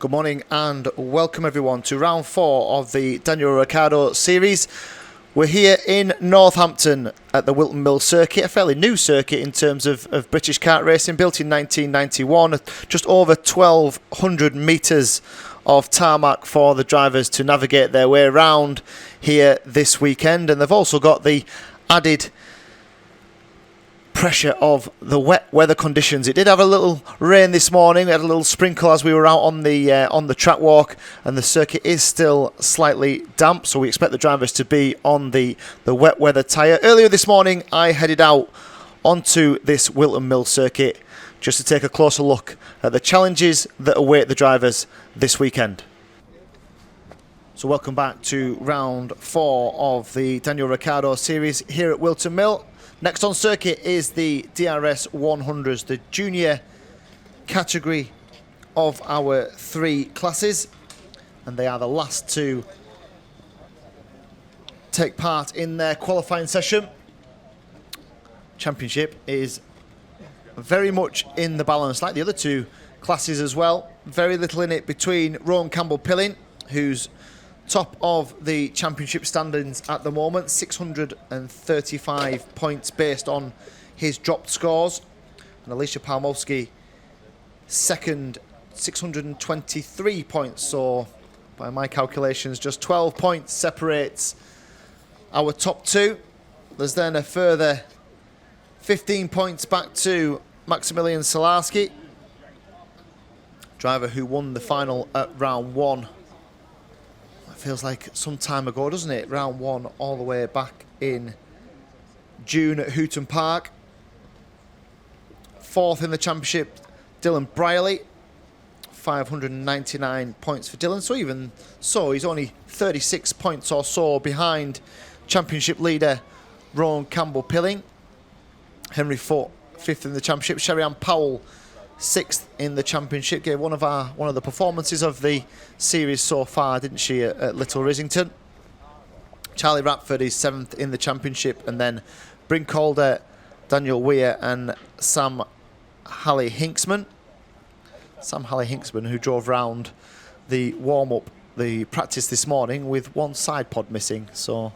Good morning and welcome everyone to round 4 of the Daniel Ricciardo Series. We're here in Northampton at the Whilton Mill circuit, a fairly new circuit in terms of British kart racing, built in 1991, just over 1,200 metres of tarmac for the drivers to navigate their way around here this weekend. And they've also got the added pressure of the wet weather conditions. It did have a little rain this morning. We had a little sprinkle as we were out on the track walk, and the circuit is still slightly damp, so we expect the drivers to be on the wet weather tyre. Earlier this morning I headed out onto this Whilton Mill circuit just to take a closer look at the challenges that await the drivers this weekend. So welcome back to round 4 of the Daniel Ricciardo Series here at Whilton Mill. Next on circuit is the DRS100s, the junior category of our 3 classes, and they are the last to take part in their qualifying session. Championship is very much in the balance, like the other 2 classes as well. Very little in it between Rowan Campbell-Pilling, who's top of the championship standings at the moment, 635 points based on his dropped scores, and Alicia Palmowski second, 623 points. So by my calculations, just 12 points separates our top 2. There's then a further 15 points back to Maximilian Solarski, driver who won the final at round 1. Feels like some time ago, doesn't it? Round 1 all the way back in June at Houghton Park. 4th in the championship, Dylan Brierley, 599 points for Dylan. So even so, he's only 36 points or so behind championship leader Rowan Campbell-Pilling. Henry Foote, 5th in the championship. Sherry-Ann Powell, 6th in the championship. Gave one of the performances of the series so far, didn't she, at Little Risington. Charlie Ratford is 7th in the championship, and then Bryn Calder, Daniel Weir and Sam Halley-Hinksman. Sam Halley-Hinksman, who drove round the warm-up, the practice this morning with 1 side pod missing, so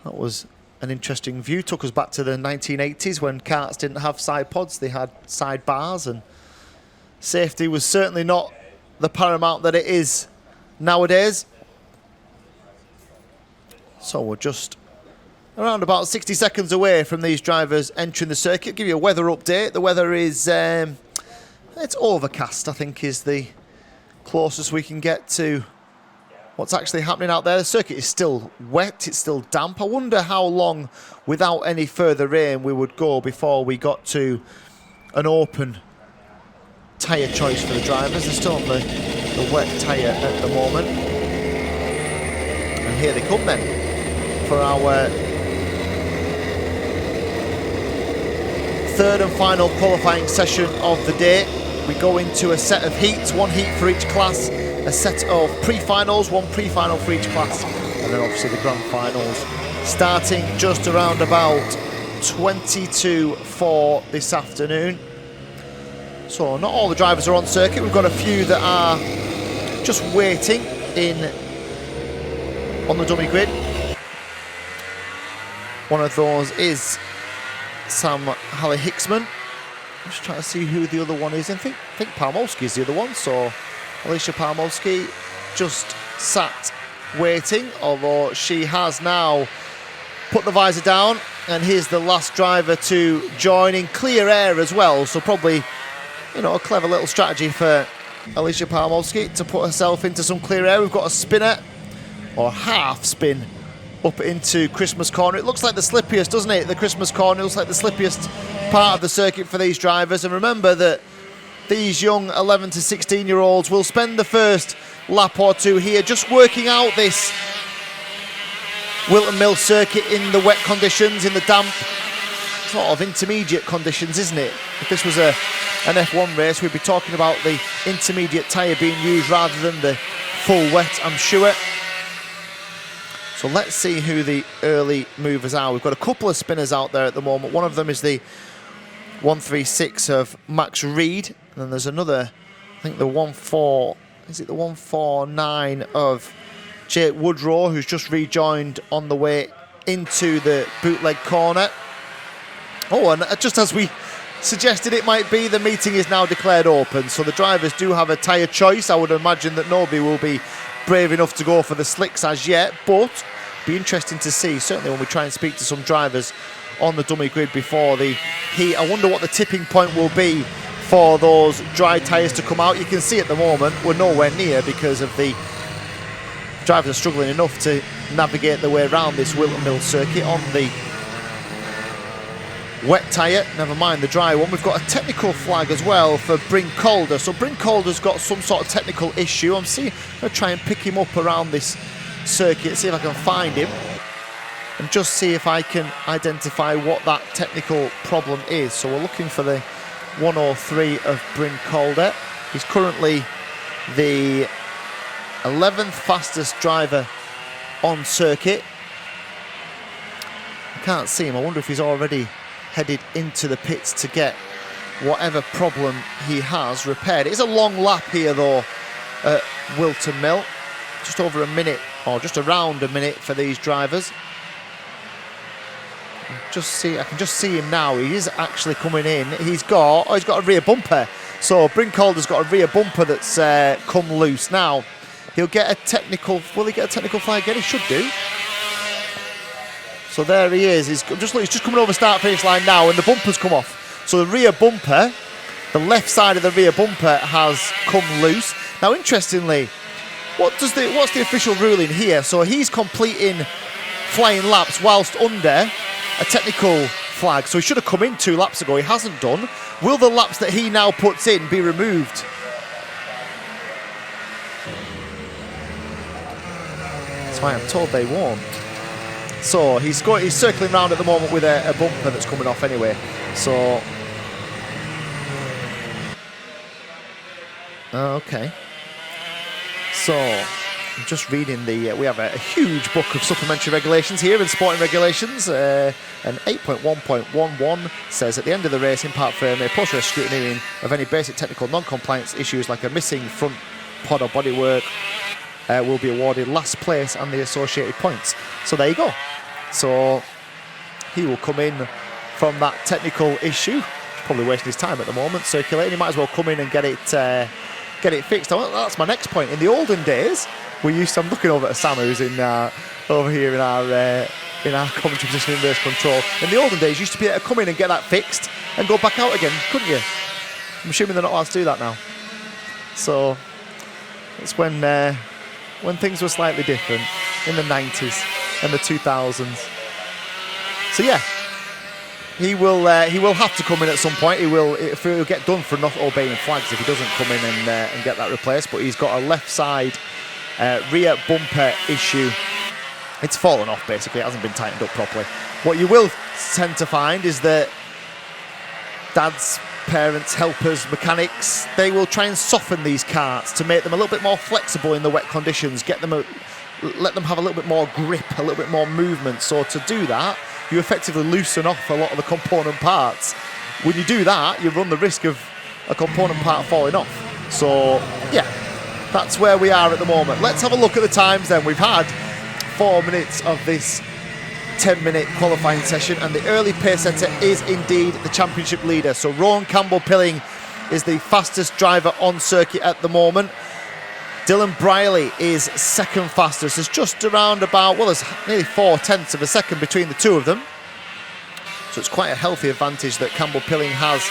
that was an interesting view. Took us back to the 1980s when karts didn't have side pods, they had side bars, and safety was certainly not the paramount that it is nowadays. So we're just around about 60 seconds away from these drivers entering the circuit. Give you a weather update. The weather is it's overcast, I think, is the closest we can get to what's actually happening out there. The circuit is still wet, it's still damp. I wonder how long without any further rain we would go before we got to an open tyre choice for the drivers. They're still on the wet tyre at the moment. And here they come then for our 3rd and final qualifying session of the day. We go into a set of heats, 1 heat for each class, a set of pre-finals, 1 pre-final for each class, and then obviously the grand finals starting just around about 22:04 this afternoon. So not all the drivers are on circuit. We've got a few that are just waiting on the dummy grid. One of those is Sam Halley-Hinksman. I'm just trying to see who the other one is. I think Palmowski is the other one, so Alicia Palmowski just sat waiting, although she has now put the visor down, and here's the last driver to join in clear air as well. So probably, you know, a clever little strategy for Alicia Palmowski to put herself into some clear air. We've got a spinner, or half spin, up into Christmas Corner. It looks like the slippiest, doesn't it? The Christmas Corner looks like the slippiest part of the circuit for these drivers. And remember that these young 11 to 16-year-olds will spend the first lap or 2 here just working out this Whilton Mill circuit in the wet conditions, in the damp, sort of intermediate conditions, isn't it? If this was an F1 race, we'd be talking about the intermediate tyre being used rather than the full wet, I'm sure. So let's see who the early movers are. We've got a couple of spinners out there at the moment. One of them is the 136 of Max Reed. And then there's another, I think the 147 is it the 149 of Jake Woodrow, who's just rejoined on the way into the bootleg corner. Oh, and just as we suggested it might be, the meeting is now declared open, so the drivers do have a tyre choice. I would imagine that nobody will be brave enough to go for the slicks as yet, but be interesting to see, certainly when we try and speak to some drivers on the dummy grid before the heat. I wonder what the tipping point will be for those dry tyres to come out. You can see at the moment we're nowhere near, because of the drivers are struggling enough to navigate their way around this Whilton Mill circuit on the wet tyre, never mind the dry one. We've got a technical flag as well for Bryn Calder. So Bryn Calder's got some sort of technical issue. I'm going to try and pick him up around this circuit, see if I can find him, and just see if I can identify what that technical problem is. So we're looking for the 103 of Bryn Calder. He's currently the 11th fastest driver on circuit. I can't see him. I wonder if he's already headed into the pits to get whatever problem he has repaired. It is a long lap here though at Whilton Mill. Just over a minute, or just around a minute for these drivers. I can just see him now. He is actually coming in. He's got a rear bumper. So Bryn Calder's got a rear bumper that's come loose now. He'll get a technical. Will he get a technical flag again? He should do. So there he is. He's just coming over start finish line now, and the bumper's come off. So the rear bumper, the left side of the rear bumper has come loose. Now, interestingly, what's the official ruling here? So he's completing flying laps whilst under a technical flag. So he should have come in 2 laps ago. He hasn't done. Will the laps that he now puts in be removed? That's why I'm told they won't. So he's circling around at the moment with a bumper that's coming off anyway. So okay. So I'm just reading we have a huge book of supplementary regulations here in sporting regulations. And 8.1.11 says at the end of the race, in part frame, a post-race scrutineering of any basic technical non-compliance issues like a missing front pod or bodywork will be awarded last place and the associated points. So there you go. So he will come in from that technical issue. Probably wasting his time at the moment circulating. He might as well come in and get it fixed. That's my next point. In the olden days, I'm looking over at Sam, who's over here in our commentary position in race control. In the olden days, you used to be able to come in and get that fixed and go back out again, couldn't you? I'm assuming they're not allowed to do that now. So it's when things were slightly different in the 90s and the 2000s. So yeah, he will have to come in at some point. He'll get done for not obeying flags if he doesn't come in and get that replaced. But he's got a left side rear bumper issue. It's fallen off basically. It hasn't been tightened up properly. What you will tend to find is that dads, parents, helpers, mechanics, they will try and soften these karts to make them a little bit more flexible in the wet conditions, let them have a little bit more grip, a little bit more movement. So to do that, you effectively loosen off a lot of the component parts. When you do that, you run the risk of a component part falling off. So yeah, that's where we are at the moment. Let's have a look at the times then. We've had 4 minutes of this 10-minute qualifying session, and the early pace setter is indeed the championship leader. So Rowan Campbell-Pilling is the fastest driver on circuit at the moment. Dylan Briley is second fastest. There's just around there's nearly 4/10 of a second between the two of them. So it's quite a healthy advantage that Campbell-Pilling has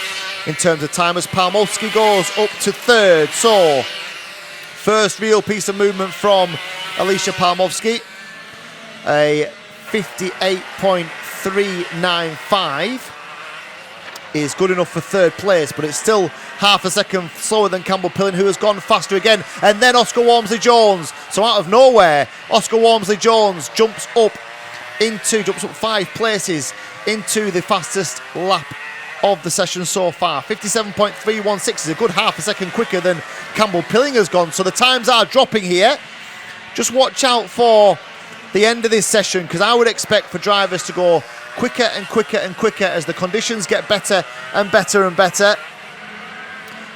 in terms of time, as Palmowski goes up to third. So first real piece of movement from Alicia Palmowski. A 58.395 is good enough for third place, but it's still half a second slower than Campbell-Pilling, who has gone faster again. And then Oscar Walmsley-Jones. So out of nowhere, Oscar Walmsley-Jones jumps up 5 places into the fastest lap of the session so far. 57.316 is a good half a second quicker than Campbell-Pilling has gone. So the times are dropping here. Just watch out for the end of this session, because I would expect for drivers to go quicker and quicker and quicker as the conditions get better and better and better.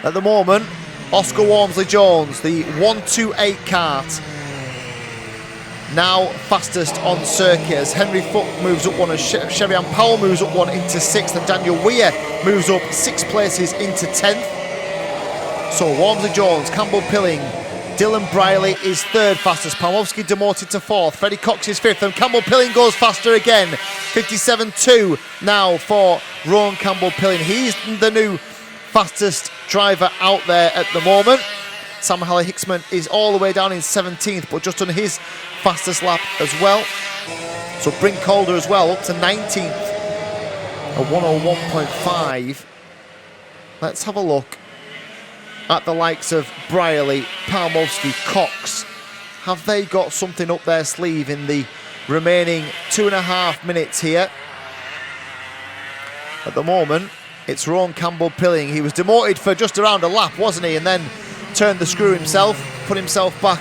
At the moment, Oscar Walmsley-Jones, the 128 kart, now fastest on circuit as Henry Foote moves up one, as Sherry-Ann Powell moves up one into 6th, and Daniel Weir moves up 6 places into 10th. So Walmsley-Jones, Campbell Pilling, Dylan Briley is 3rd fastest, Palmowski demoted to 4th, Freddie Cox is 5th, and Campbell Pilling goes faster again. 57.2 now for Rowan Campbell Pilling. He's the new fastest driver out there at the moment. Sam Halley-Hicksman is all the way down in 17th, but just on his fastest lap as well. So Bryn Calder as well, up to 19th, a 101.5. Let's have a look at the likes of Briley, Palmowski, Cox. Have they got something up their sleeve in the remaining 2.5 minutes here? At the moment, it's Rowan Campbell Pilling. He was demoted for just around a lap, wasn't he? And then turned the screw himself, put himself back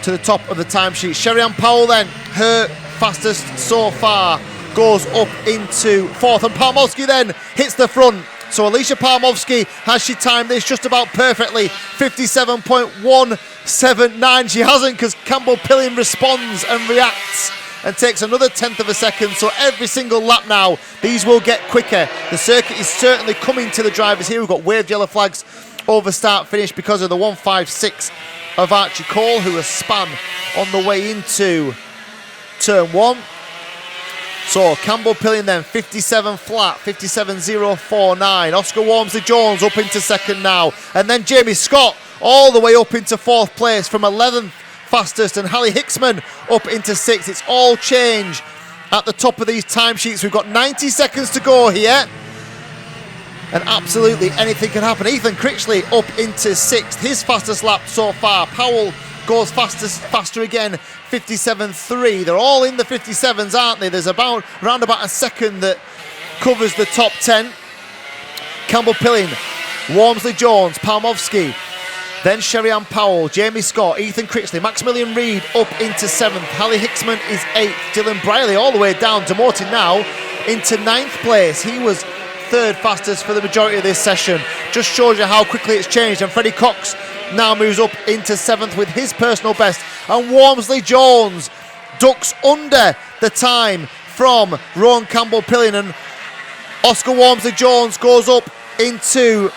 to the top of the timesheet. Sherry-Ann Powell then, her fastest so far, goes up into 4th, and Palmowski then hits the front. So Alicia Palmowski, has she timed this just about perfectly? 57.179. She hasn't, because Campbell Pilling responds and reacts and takes another 1/10 of a second. So every single lap now, these will get quicker. The circuit is certainly coming to the drivers here. We've got waved yellow flags over start finish because of the 156 of Archie Cole, who was spun on the way into turn 1. So Campbell Pilling then 57 flat, 57.049. Oscar Walmsley-Jones up into 2nd now, and then Jamie Scott all the way up into 4th place from 11th fastest, and Halley-Hicksman up into 6th. It's all change at the top of these timesheets. We've got 90 seconds to go here, and absolutely anything can happen. Ethan Critchley up into 6th, his fastest lap so far. Powell goes faster again, 57.3. They're all in the 57s, aren't they? There's around about a second that covers the top 10. Campbell Pilling, Walmsley-Jones, Palmowski, then Sherry-Ann Powell, Jamie Scott, Ethan Critchley, Maximilian Reed up into 7th. Halley-Hicksman is 8th. Dylan Briley all the way down, demoted now into 9th place. He was 3rd fastest for the majority of this session. Just shows you how quickly it's changed. And Freddie Cox now moves up into 7th with his personal best. And Walmsley-Jones ducks under the time from Rowan Campbell Pilling, and Oscar Walmsley-Jones goes up into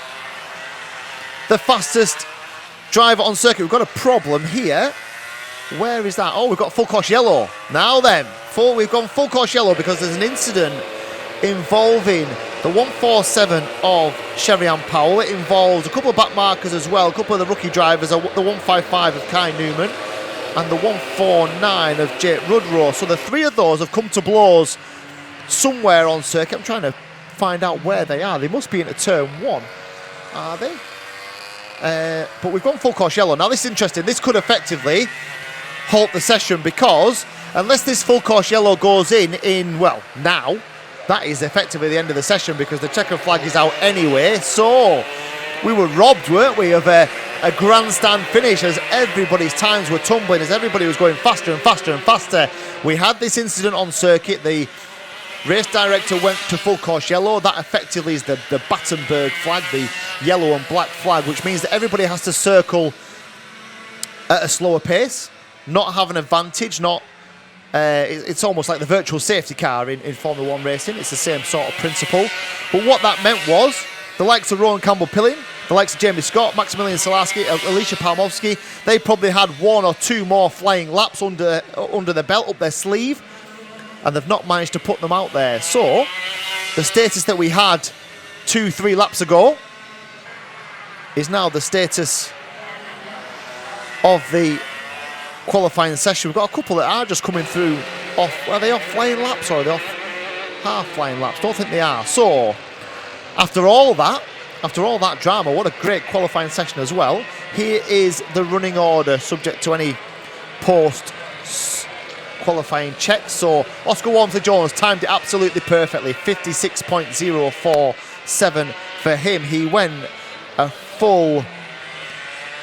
the fastest driver on circuit. We've got a problem here. Where is that? Oh, we've got full course yellow. Now then, we've gone full course yellow because there's an incident involving the 147 of Sherry-Ann Powell. It involves a couple of back markers as well, a couple of the rookie drivers, the 155 of Kai Newman and the 149 of Jake Rudrow. So the 3 of those have come to blows somewhere on circuit. I'm trying to find out where they are. They must be into turn 1, are they? But we've gone full course yellow. Now this is interesting. This could effectively halt the session, because unless this full course yellow goes in well, now, that is effectively the end of the session, because the checkered flag is out anyway. So we were robbed, weren't we, of a grandstand finish as everybody's times were tumbling, as everybody was going faster and faster and faster. We had this incident on circuit. The race director went to full course yellow. That effectively is the Battenberg flag, the yellow and black flag, which means that everybody has to circle at a slower pace, not have an advantage, it's almost like the virtual safety car in Formula 1 racing. It's the same sort of principle. But what that meant was the likes of Rowan Campbell Pilling, the likes of Jamie Scott, Maximilian Salarski, Alicia Palmowski, they probably had 1 or 2 more flying laps under the belt, up their sleeve, and they've not managed to put them out there. So the status that we had 2-3 laps ago is now the status of the qualifying session. We've got a couple that are just coming through off. Are they off flying laps, or are they off half flying laps? Don't think they are. So after all that drama, what a great qualifying session as well. Here is the running order, subject to any post qualifying checks. So Oscar Walmsley-Jones timed it absolutely perfectly, 56.047 for him. He went a full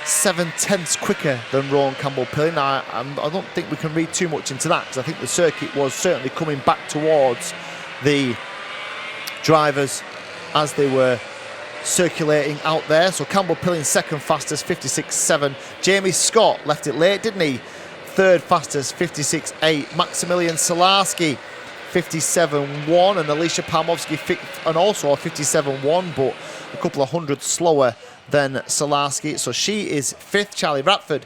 7/10 quicker than Rowan Campbell Pilling. I don't think we can read too much into that, because I think the circuit was certainly coming back towards the drivers as they were circulating out there. So Campbell Pilling second fastest, 56.7. Jamie Scott left it late, didn't he? Third fastest, 56.8. Maximilian Salarski, 57.1, and Alicia Palmovsky and also a 57.1, but a couple of hundred slower than Salarski. So she is fifth. Charlie Ratford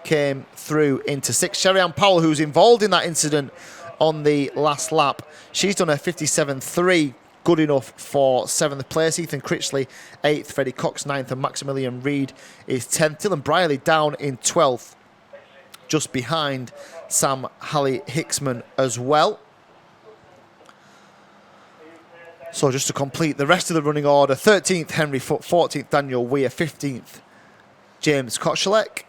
came through into sixth. Sherry-Ann Powell, who's involved in that incident on the last lap, she's done a 57.3, good enough for 7th place. Ethan Critchley 8th, Freddie Cox 9th, and Maximilian Reid is 10th. Dylan Brierley down in 12th, just behind Sam Halley-Hicksman as well. So just to complete the rest of the running order, 13th Henry Foote, 14th Daniel Weir, 15th James Kochelek,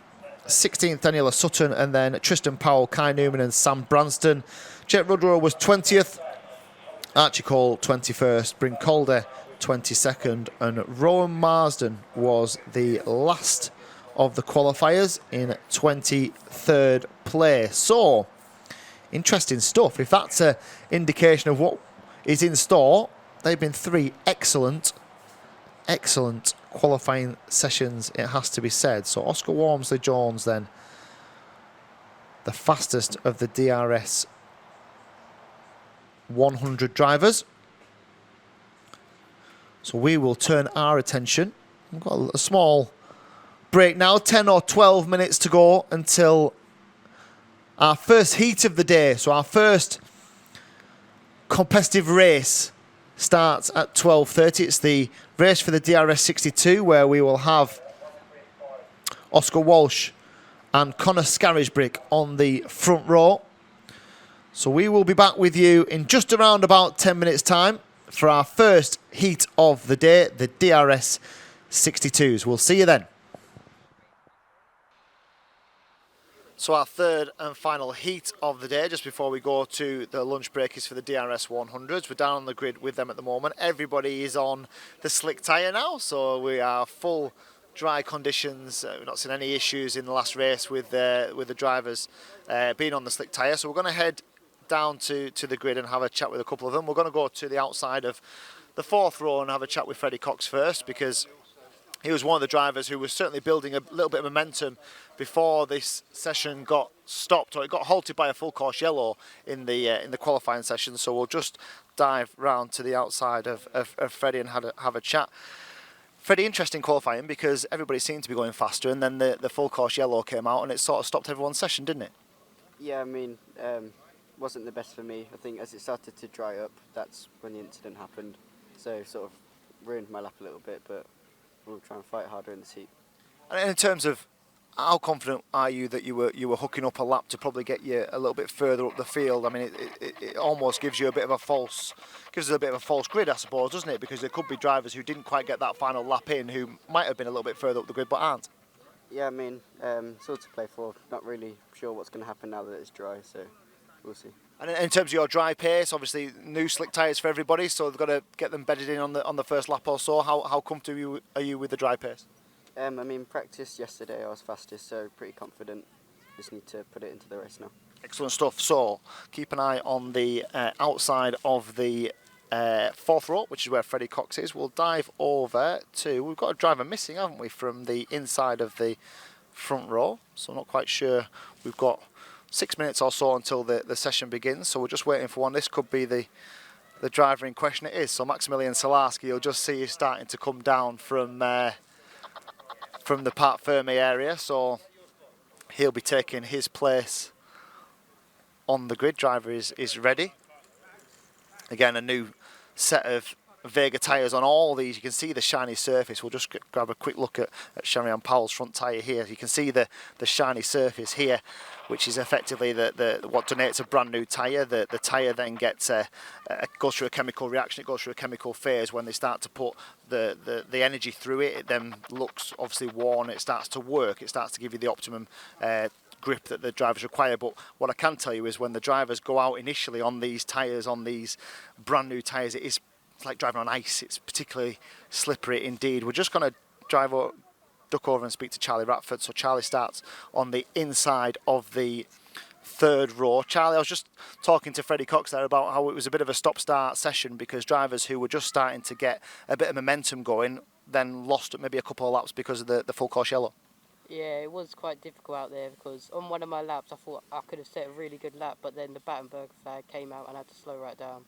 16th Daniela Sutton, and then Tristan Powell, Kai Newman and Sam Branston. Jet Rudrow was 20th, Archie Cole 21st, Bryn Calder 22nd, and Rowan Marsden was the last of the qualifiers in 23rd place. So, interesting stuff. If that's an indication of what is in store, they've been 3 excellent qualifying sessions, it has to be said. So Oscar Walmsley-Jones then, the fastest of the DRS 100 drivers. So we will turn our attention. We've got a small break now, 10 or 12 minutes to go until our first heat of the day. So our first competitive race starts at 12:30. It's the race for the DRS62, where we will have Oscar Walsh and Connor Scarisbrick on the front row. So we will be back with you in just around about 10 minutes time for our first heat of the day, the DRS62s. We'll see you then. So our third and final heat of the day, just before we go to the lunch break, is for the DRS100s. We're down on the grid with them at the moment. Everybody is on the slick tyre now, so we are full dry conditions. We've not seen any issues in the last race with the drivers being on the slick tyre. So we're going to head down to the grid and have a chat with a couple of them. We're going to go to the outside of the fourth row and have a chat with Freddie Cox first, because he was one of the drivers who was certainly building a little bit of momentum before this session got stopped, or it got halted by a full course yellow in the qualifying session. So we'll just dive round to the outside of Freddie and have a chat. Freddie, interesting qualifying, because everybody seemed to be going faster, and then the full course yellow came out and it sort of stopped everyone's session, didn't it? Yeah, I mean, wasn't the best for me. I think as it started to dry up, that's when the incident happened. So it sort of ruined my lap a little bit, but we'll try and fight harder in the heat. And in terms of how confident are you that you were hooking up a lap to probably get you a little bit further up the field? I mean, it almost gives you a bit of a false grid, I suppose, doesn't it? Because there could be drivers who didn't quite get that final lap in, who might have been a little bit further up the grid but aren't. Yeah, I mean, it's all to play for. Not really sure what's going to happen now that it's dry, so we'll see. And in terms of your dry pace, obviously new slick tyres for everybody, so they've got to get them bedded in on the first lap or so. How comfortable are you with the dry pace? I mean, practice yesterday I was fastest, so pretty confident. Just need to put it into the race now. Excellent stuff. So keep an eye on the outside of the fourth row, which is where Freddie Cox is. We'll dive over to, we've got a driver missing, haven't we, from the inside of the front row. So not quite sure. We've got 6 minutes or so until the session begins, so we're just waiting for one. This could be the driver in question. It is. So Maximilian Salarski, you'll just see he's starting to come down from the Parc Fermé area, so he'll be taking his place on the grid. Driver is ready. Again, a new set of Vega tyres on all these. You can see the shiny surface. We'll just grab a quick look at Sherry-Ann Powell's front tyre here. You can see the shiny surface here, which is effectively what donates a brand new tyre. The tyre then gets goes through a chemical reaction. It goes through a chemical phase. When they start to put the energy through it, it then looks obviously worn. It starts to work. It starts to give you the optimum grip that the drivers require. But what I can tell you is when the drivers go out initially on these tyres, on these brand new tyres, it's like driving on ice. It's particularly slippery indeed. We're just going to duck over and speak to Charlie Ratford. So Charlie starts on the inside of the third row. Charlie, I was just talking to Freddie Cox there about how it was a bit of a stop-start session because drivers who were just starting to get a bit of momentum going then lost maybe a couple of laps because of the full course yellow? Yeah, it was quite difficult out there because on one of my laps I thought I could have set a really good lap, but then the Battenberg flag came out and I had to slow right down.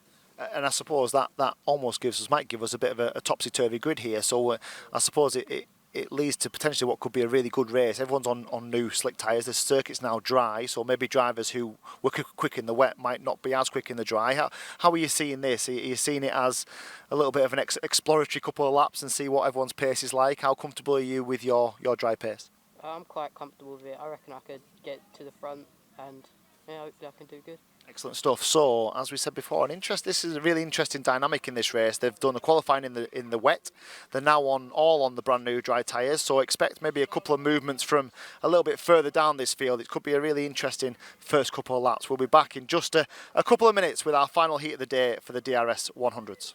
And I suppose that almost might give us a bit of a topsy-turvy grid here. So I suppose it leads to potentially what could be a really good race. Everyone's on new slick tyres. The circuit's now dry, so maybe drivers who were quick in the wet might not be as quick in the dry. How are you seeing this? Are you seeing it as a little bit of an exploratory couple of laps and see what everyone's pace is like? How comfortable are you with your dry pace? I'm quite comfortable with it. I reckon I could get to the front and yeah, hopefully I can do good. Excellent stuff. So, as we said before, this is a really interesting dynamic in this race. They've done the qualifying in the wet. They're now all on the brand new dry tyres. So expect maybe a couple of movements from a little bit further down this field. It could be a really interesting first couple of laps. We'll be back in just a couple of minutes with our final heat of the day for the DRS100s.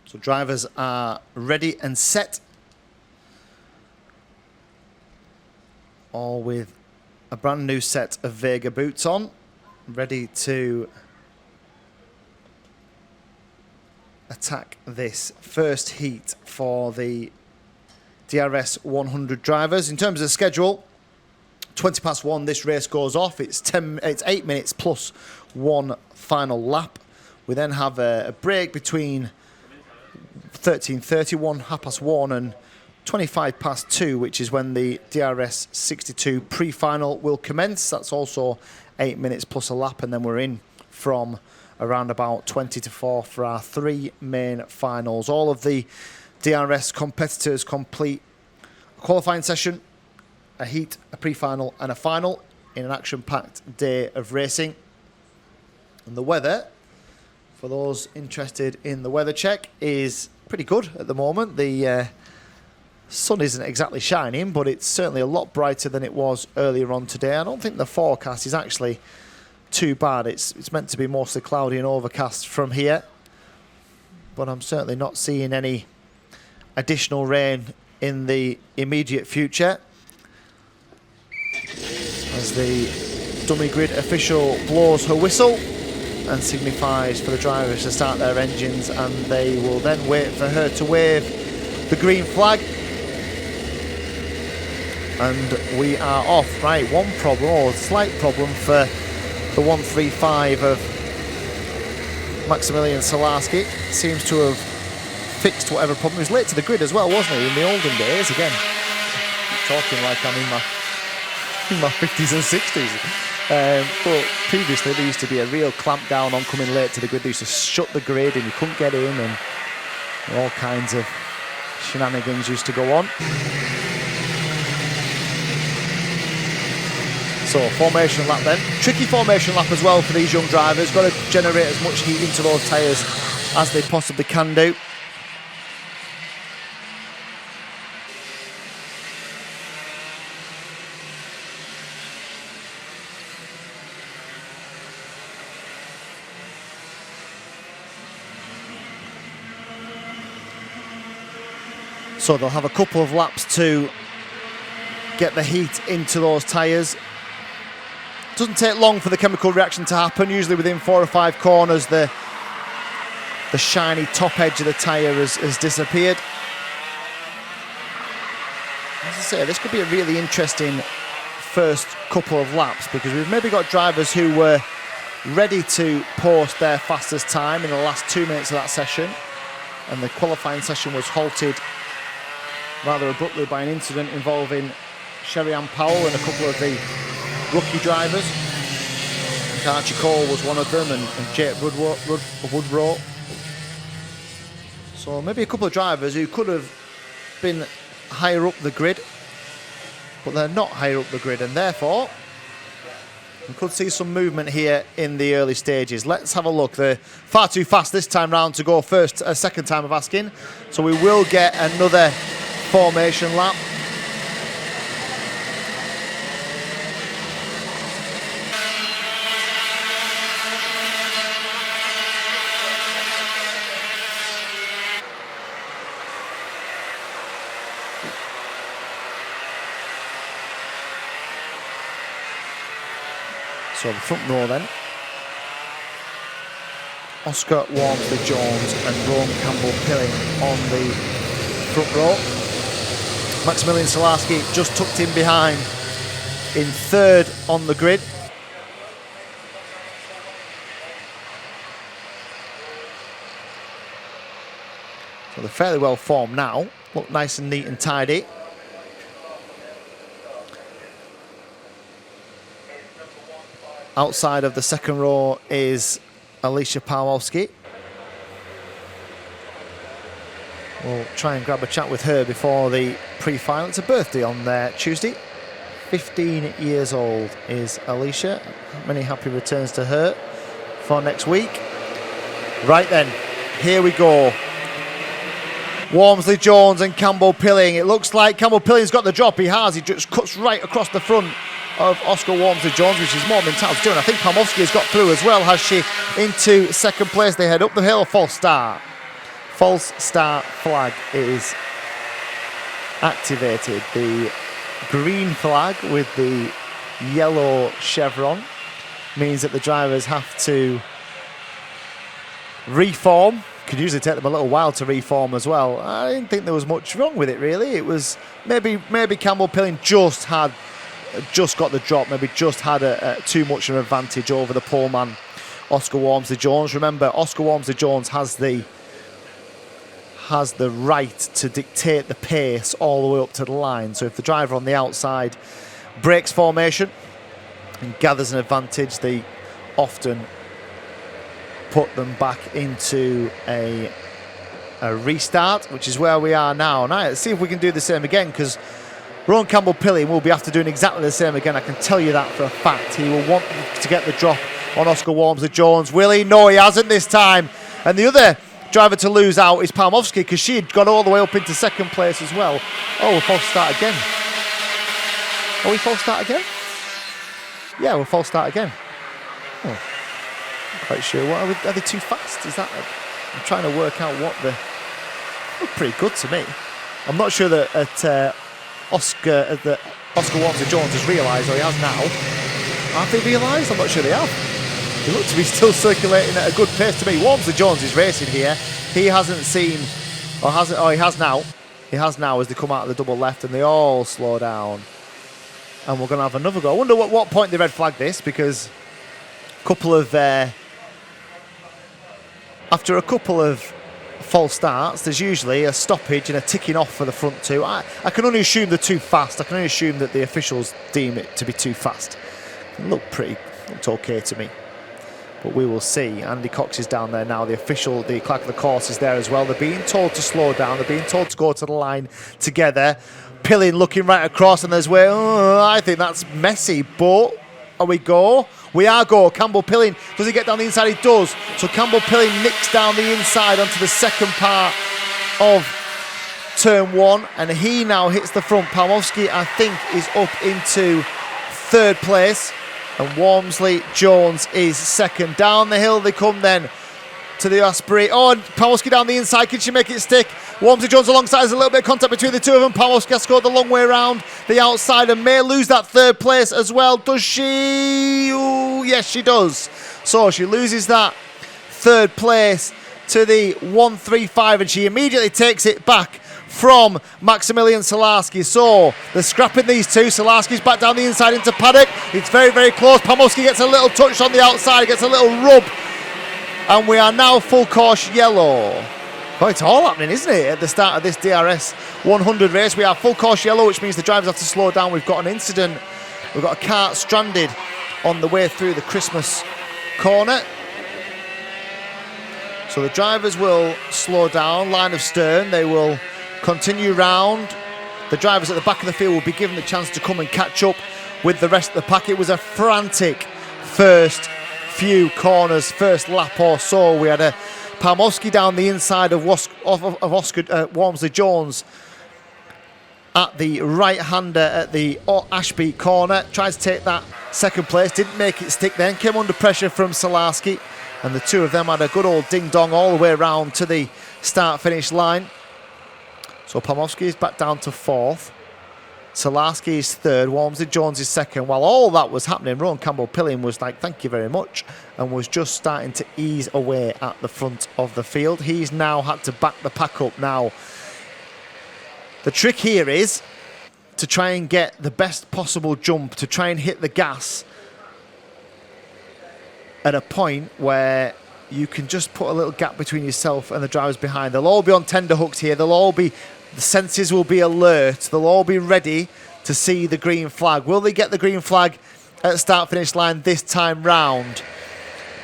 So drivers are ready and set, all with a brand new set of Vega boots on, ready to attack this first heat for the DRS100 drivers. In terms of the schedule, 1:20 this race goes off. It's 8 minutes plus one final lap. We then have a break between 13:31, 1:30 and 2:25, which is when the DRS62 pre-final will commence. That's also 8 minutes plus a lap, and then we're in from around about 20 to 4 for our three main finals. All of the DRS competitors complete a qualifying session, a heat, a pre-final and a final in an action-packed day of racing. And the weather, for those interested in the weather check, is pretty good at the moment. The sun isn't exactly shining, but it's certainly a lot brighter than it was earlier on today. I don't think the forecast is actually too bad. It's meant to be mostly cloudy and overcast from here, but I'm certainly not seeing any additional rain in the immediate future. As the dummy grid official blows her whistle and signifies for the drivers to start their engines, and they will then wait for her to wave the green flag. And we are off. Right, one problem, or a slight problem for the 135 of Maximilian Salarski. Seems to have fixed whatever problem. He was late to the grid as well, wasn't he, in the olden days? Again, talking like I'm in my 50s and 60s. But previously there used to be a real clamp down on coming late to the grid. They used to shut the grid and you couldn't get in, and all kinds of shenanigans used to go on. So formation lap then. Tricky formation lap as well for these young drivers. Got to generate as much heat into those tyres as they possibly can do. So they'll have a couple of laps to get the heat into those tyres. Doesn't take long for the chemical reaction to happen. Usually within 4 or 5 corners, the shiny top edge of the tyre has disappeared. As I say, this could be a really interesting first couple of laps, because we've maybe got drivers who were ready to post their fastest time in the last 2 minutes of that session, and the qualifying session was halted rather abruptly by an incident involving Sherry-Ann Powell and a couple of the rookie drivers. Archie Cole was one of them, and Jake Woodrow. So maybe a couple of drivers who could have been higher up the grid, but they're not higher up the grid, and therefore we could see some movement here in the early stages. Let's have a look. They're far too fast this time round to go first a second time of asking, so we will get another formation lap. So the front row then. Oscar Walmsley-Jones and Rowan Campbell-Pilling on the front row. Maximilian Salarski just tucked in behind in third on the grid. So they're fairly well formed now. Look nice and neat and tidy. Outside of the second row is Alicia Pawlowski. We'll try and grab a chat with her before the pre-final. It's a birthday on Tuesday. 15 years old is Alicia. Many happy returns to her for next week. Right then, here we go. Walmsley-Jones and Campbell-Pilling. It looks like Campbell-Pilling's got the drop. He has. He just cuts right across the front of Oscar Walmsley-Jones, which is more than entitled to do. And I think Pawlowski has got through as well, has she? Into second place. They head up the hill. False start. False start flag is activated. The green flag with the yellow chevron means that the drivers have to reform. Could usually take them a little while to reform as well. I didn't think there was much wrong with it, really. It was maybe Campbell-Pilling just got the drop, maybe just had too much of an advantage over the poleman Oscar Walmsley-Jones. Remember, Oscar Walmsley-Jones has the right to dictate the pace all the way up to the line. So if the driver on the outside breaks formation and gathers an advantage, they often put them back into a restart, which is where we are now. Now, let's see if we can do the same again, because Rowan Campbell-Pilling will be after doing exactly the same again. I can tell you that for a fact. He will want to get the drop on Oscar Walmsley-Jones. Will he? No, he hasn't this time. And the other driver to lose out is Pawlowski, because she had got all the way up into second place as well. Oh, we're false start again. Are we false start again? Yeah, we're false start again. Oh, not quite sure. What are they too fast? Is that? I'm trying to work out what the. Look pretty good to me. I'm not sure that Oscar Walmsley-Jones has realised, or he has now. Have they realised? I'm not sure they have. They look to be still circulating at a good pace to me. Walmsley-Jones is racing here. He hasn't seen, or hasn't? Oh, he has now. He has now as they come out of the double left and they all slow down. And we're going to have another go. I wonder what point they red flag this, because after a couple of false starts, there's usually a stoppage and a ticking off for the front two. I can only assume they're too fast. I can only assume that the officials deem it to be too fast. It looked okay to me. But we will see. Andy Cox is down there now. The clerk of the course is there as well. They're being told to slow down. They're being told to go to the line together. Pilling looking right across, and there's where I think that's messy, but are we go? We are go. Campbell-Pilling, does he get down the inside? He does. So Campbell-Pilling nicks down the inside onto the second part of turn one, and he now hits the front. Pawlowski, I think, is up into third place, and Walmsley-Jones is second. Down the hill they come then to the Osprey. Oh, and Pawlowski down the inside. Can she make it stick? Walmsley Jones alongside. There's a little bit of contact between the two of them. Pamowski has scored the long way around the outside and may lose that third place as well. Does she? Ooh, yes, she does. So she loses that third place to the 135 and she immediately takes it back from Maximilian Salarski. So they're scrapping these two. Salarski's back down the inside into paddock. It's very, very close. Pamowski gets a little touch on the outside, gets a little rub. And we are now full course yellow. Oh, it's all happening, isn't it, at the start of this DRS 100 race? We are full course yellow, which means the drivers have to slow down. We've got an incident. We've got a kart stranded on the way through the Christmas corner. So the drivers will slow down, line of stern. They will continue round. The drivers at the back of the field will be given the chance to come and catch up with the rest of the pack. It was a frantic first few corners, first lap or so. We had a Pamowski down the inside of Walmsley Jones at the right-hander at the Ashby corner. Tried to take that second place, didn't make it stick then. Came under pressure from Salarski, and the two of them had a good old ding-dong all the way around to the start-finish line. So Pamowski is back down to fourth. Salarski is third. Walmsley Jones is second. While all that was happening, Rowan Campbell-Pilling was like, thank you very much, and was just starting to ease away at the front of the field. He's now had to back the pack up now. The trick here is to try and get the best possible jump, to try and hit the gas at a point where you can just put a little gap between yourself and the drivers behind. They'll all be on tender hooks here. They'll all be, the senses will be alert. They'll all be ready to see the green flag. Will they get the green flag at the start-finish line this time round?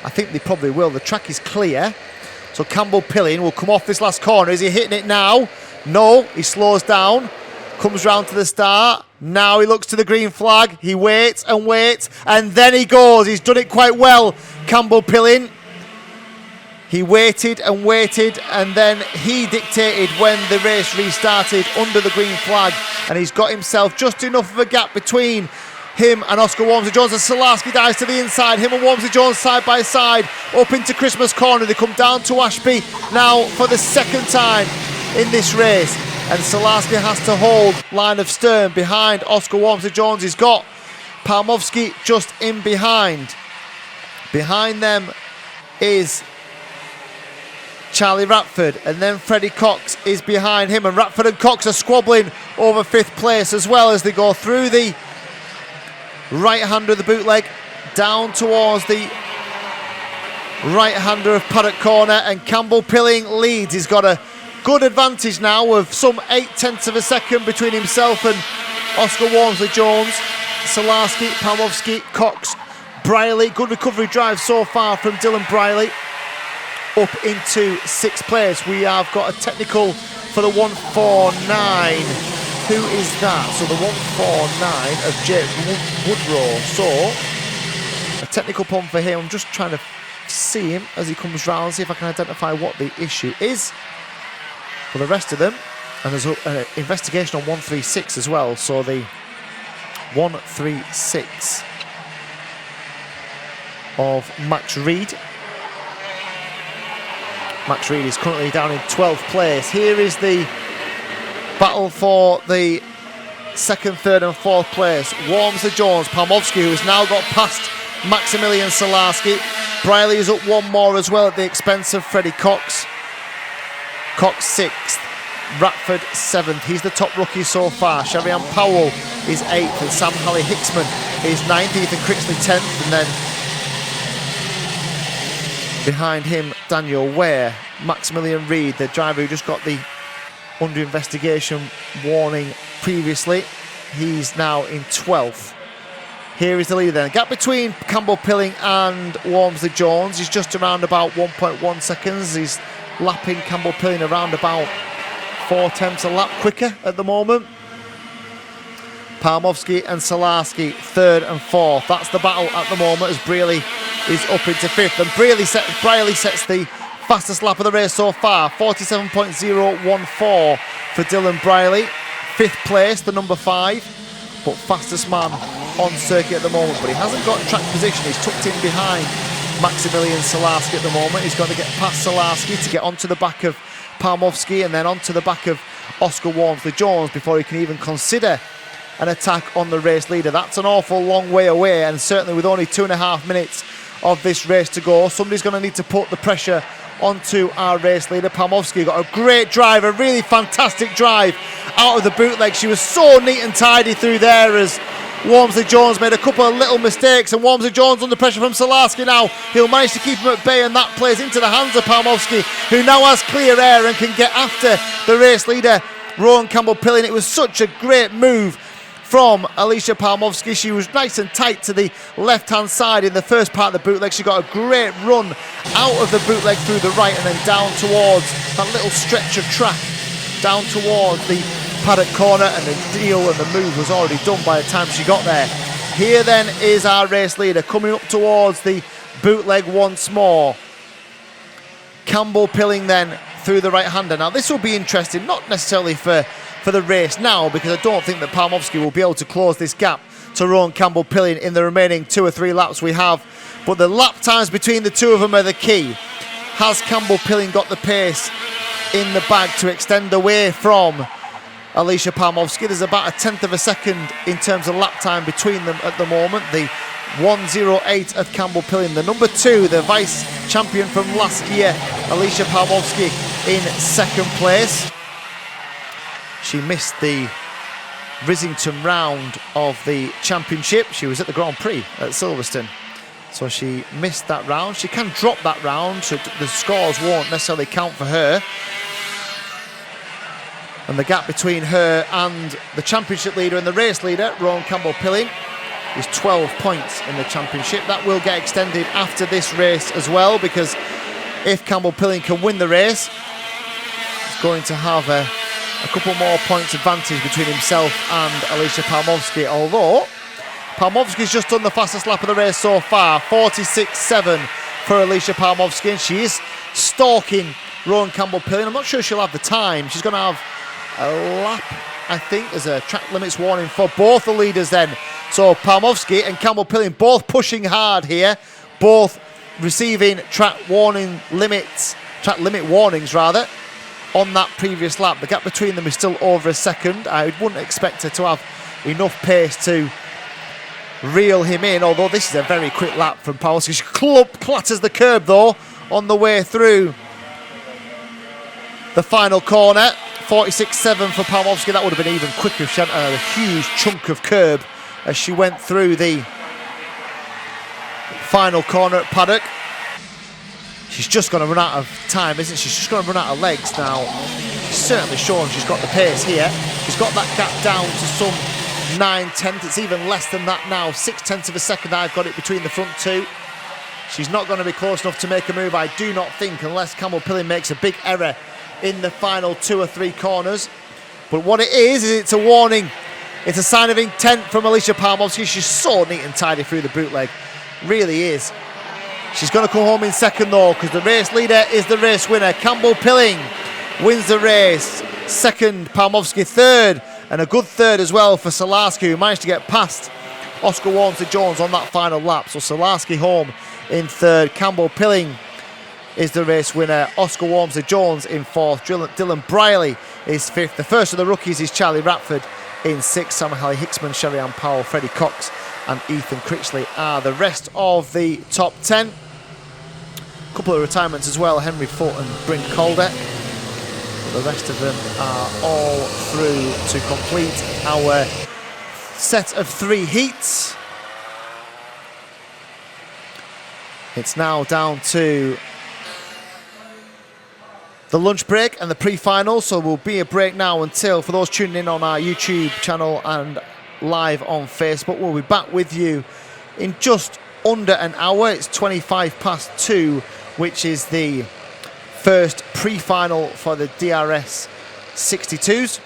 I think they probably will. The track is clear. So Campbell-Pilling will come off this last corner. Is he hitting it now? No, he slows down. Comes round to the start. Now he looks to the green flag. He waits and waits, and then he goes. He's done it quite well, Campbell-Pilling. He waited and waited, and then he dictated when the race restarted under the green flag, and he's got himself just enough of a gap between him and Oscar Walmsley Jones, and Salarski dives to the inside. Him and Walmsley Jones side by side up into Christmas corner. They come down to Ashby now for the second time in this race, and Salarski has to hold line of stern behind Oscar Walmsley Jones. He's got Pamowski just in behind. Behind them is Charlie Ratford, and then Freddie Cox is behind him, and Ratford and Cox are squabbling over fifth place as well as they go through the right-hander of the bootleg down towards the right-hander of Paddock corner, and Campbell-Pilling leads. He's got a good advantage now of some 0.8 of a second between himself and Oscar Walmsley Jones. Salarski, Pamowski, Cox, Briley. Good recovery drive so far from Dylan Briley up into sixth place. We have got a technical for the 149. Who is that? So the 149 of Jake Woodrow. So a technical pump for him. I'm just trying to see him as he comes round, see if I can identify what the issue is for the rest of them. And there's an investigation on 136 as well. So the 136 of Max Reed. Max Reed is currently down in 12th place. Here is the battle for the second, third and fourth place. Walmsley Jones, Pamowski, who has now got past Maximilian Salarski. Briley is up one more as well at the expense of Freddie Cox. Cox sixth, Ratford seventh. He's the top rookie so far. Sherian Powell is eighth, and Sam Halley Hicksman is ninth. Ethan Critchley 10th, and then behind him, Daniel Ware. Maximilian Reed, the driver who just got the under investigation warning previously. He's now in 12th. Here is the leader then. Gap between Campbell-Pilling and Walmsley Jones is just around about 1.1 seconds. He's lapping Campbell-Pilling around about 4/10 a lap quicker at the moment. Pamowski and Salarski third and fourth. That's the battle at the moment as Briley is up into fifth, and Briley sets the fastest lap of the race so far, 47.014 for Dylan Briley. Fifth place, the number 5, but fastest man on circuit at the moment, but he hasn't got track position. He's tucked in behind Maximilian Salarski at the moment. He's got to get past Salarski to get onto the back of Palmowski, and then onto the back of Oscar Walmsley-Jones before he can even consider an attack on the race leader. That's an awful long way away, and certainly with only 2.5 minutes of this race to go, somebody's going to need to put the pressure onto our race leader. Palmowski got a great drive, a really fantastic drive out of the bootleg. She was so neat and tidy through there as Walmsley-Jones made a couple of little mistakes, and Walmsley-Jones under pressure from Salarski now. He'll manage to keep him at bay, and that plays into the hands of Palmowski, who now has clear air and can get after the race leader, Rowan Campbell-Pilling. It was such a great move from Alicia Palmowski. She was nice and tight to the left-hand side in the first part of the bootleg. She got a great run out of the bootleg through the right and then down towards that little stretch of track, down towards the paddock corner, and the deal and the move was already done by the time she got there. Here then is our race leader coming up towards the bootleg once more. Campbell-Pilling then through the right-hander. Now this will be interesting, not necessarily for the race now, because I don't think that Palmowski will be able to close this gap to Rowan Campbell-Pilling in the remaining 2 or 3 laps we have. But the lap times between the two of them are the key. Has Campbell-Pilling got the pace in the bag to extend away from Alicia Palmowski? There's about a 1/10 of a second in terms of lap time between them at the moment. The 1:08 of Campbell-Pilling, the number 2, the vice champion from last year, Alicia Palmowski in second place. She missed the Rissington round of the championship. She was at the Grand Prix at Silverstone, so she missed that round. She can drop that round, so the scores won't necessarily count for her. And the gap between her and the championship leader and the race leader, Rowan Campbell-Pilling, is 12 points in the championship. That will get extended after this race as well, because if Campbell-Pilling can win the race, he's going to have a couple more points advantage between himself and Alicia Palmowski, although Palmowski's just done the fastest lap of the race so far, 46.7 for Alicia Palmowski, and she is stalking Rowan Campbell-Pilling. I'm not sure she'll have the time. She's going to have a lap, I think. There's a track limits warning for both the leaders then. So Palmowski and Campbell-Pilling both pushing hard here, both receiving track limit warnings rather, on that previous lap. The gap between them is still over a second. I wouldn't expect her to have enough pace to reel him in, although this is a very quick lap from Palmowski. She clatters the curb though on the way through the final corner. 46.7 for Palmowski. That would have been even quicker if she hadn't had a huge chunk of curb as she went through the final corner at Paddock. She's just going to run out of time, isn't she? She's just going to run out of legs now. She's certainly shown she's got the pace here. She's got that gap down to some 9/10. It's even less than that now. 6/10 of a second I've got it between the front two. She's not going to be close enough to make a move, I do not think, unless Campbell-Pilling makes a big error in the final 2 or 3 corners. But what it is it's a warning. It's a sign of intent from Alicia Palmowski. She's so neat and tidy through the bootleg. Really is. She's going to come home in second though, because the race leader is the race winner. Campbell-Pilling wins the race. Second, Palmowski third, and a good third as well for Salarski, who managed to get past Oscar Walmsley-Jones on that final lap. So Salarski home in third. Campbell-Pilling is the race winner. Oscar Walmsley-Jones in fourth. Dylan Briley is fifth. The first of the rookies is Charlie Ratford in sixth. Sam Halley-Hicksman, Shelly-Ann Powell, Freddie Cox and Ethan Critchley are the rest of the top 10. A couple of retirements as well, Henry Foote and Bryn Calder. But the rest of them are all through to complete our set of 3 heats. It's now down to the lunch break and the pre-final, so will be a break now until, for those tuning in on our YouTube channel and live on Facebook, we'll be back with you in just under an hour. It's 2:25 which is the first pre-final for the DRS 62s.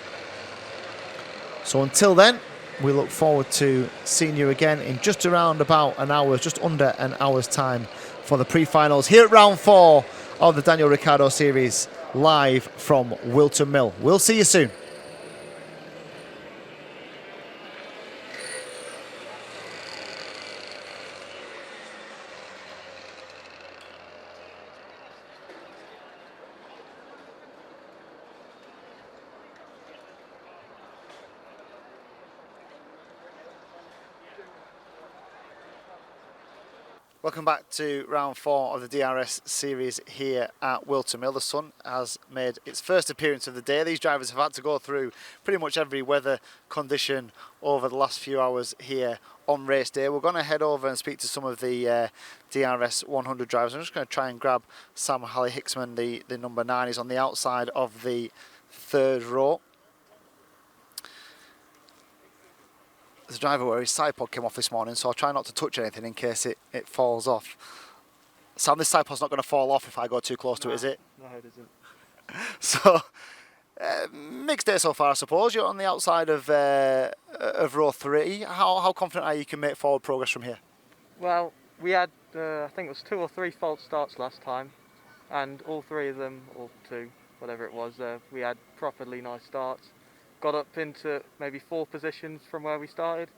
So until then, we look forward to seeing you again in just around about an hour, just under an hour's time, for the pre-finals here at round 4 of the Daniel Ricciardo Series, live from Whilton Mill. We'll see you soon. Welcome back to round 4 of the DRS series here at Whilton Mill. The sun has made its first appearance of the day. These drivers have had to go through pretty much every weather condition over the last few hours here on race day. We're going to head over and speak to some of the DRS100 drivers. I'm just going to try and grab Sam Halley-Hicksman, the number 9. He's on the outside of the third row. There's a driver where his side pod came off this morning, so I'll try not to touch anything in case it falls off. Sam, this side pod's not going to fall off if I go too close to it, is it? No, it isn't. So, mixed day so far, I suppose. You're on the outside of row 3. How confident are you can make forward progress from here? Well, we had, I think it was 2 or 3 false starts last time, and all 3 of them, or 2, whatever it was, we had properly nice starts. Got up into maybe 4 positions from where we started,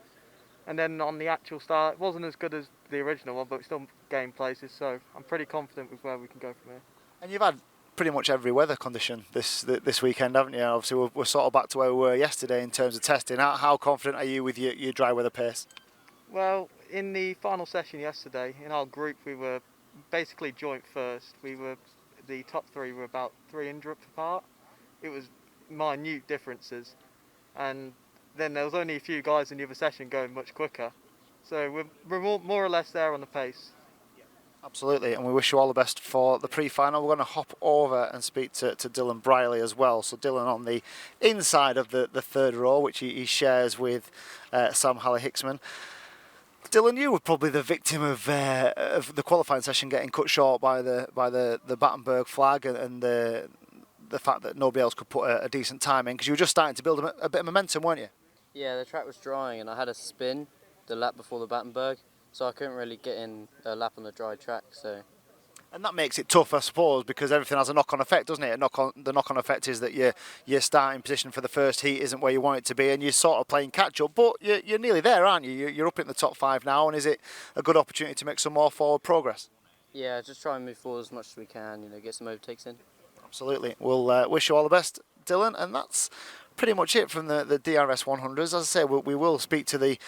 and then on the actual start it wasn't as good as the original one, but we still gained places, so I'm pretty confident with where we can go from here. And you've had pretty much every weather condition this weekend, haven't you? Obviously we're sort of back to where we were yesterday in terms of testing. How confident are you with your dry weather pace? Well, in the final session yesterday, in our group we were basically joint first. The top 3 were about 3 inch apart. It was minute differences, and then there was only a few guys in the other session going much quicker, so we're more or less there on the pace. Absolutely, and we wish you all the best for the pre-final. We're going to hop over and speak to Dylan Briley as well. So Dylan on the inside of the third row, which he shares with Sam Halley-Hicksman. Dylan, you were probably the victim of the qualifying session getting cut short by the Battenberg flag and the fact that nobody else could put a decent time in, because you were just starting to build a bit of momentum, weren't you? Yeah, the track was drying and I had a spin the lap before the Battenberg, so I couldn't really get in a lap on the dry track. And that makes it tough, I suppose, because everything has a knock-on effect, doesn't it? The knock-on effect is that your starting position for the first heat isn't where you want it to be, and you're sort of playing catch-up, but you're nearly there, aren't you? You're up in the top 5 now, and is it a good opportunity to make some more forward progress? Yeah, just try and move forward as much as we can, get some overtakes in. Absolutely. We'll wish you all the best, Dylan, and that's pretty much it from the DRS100s. As I say, we will speak to the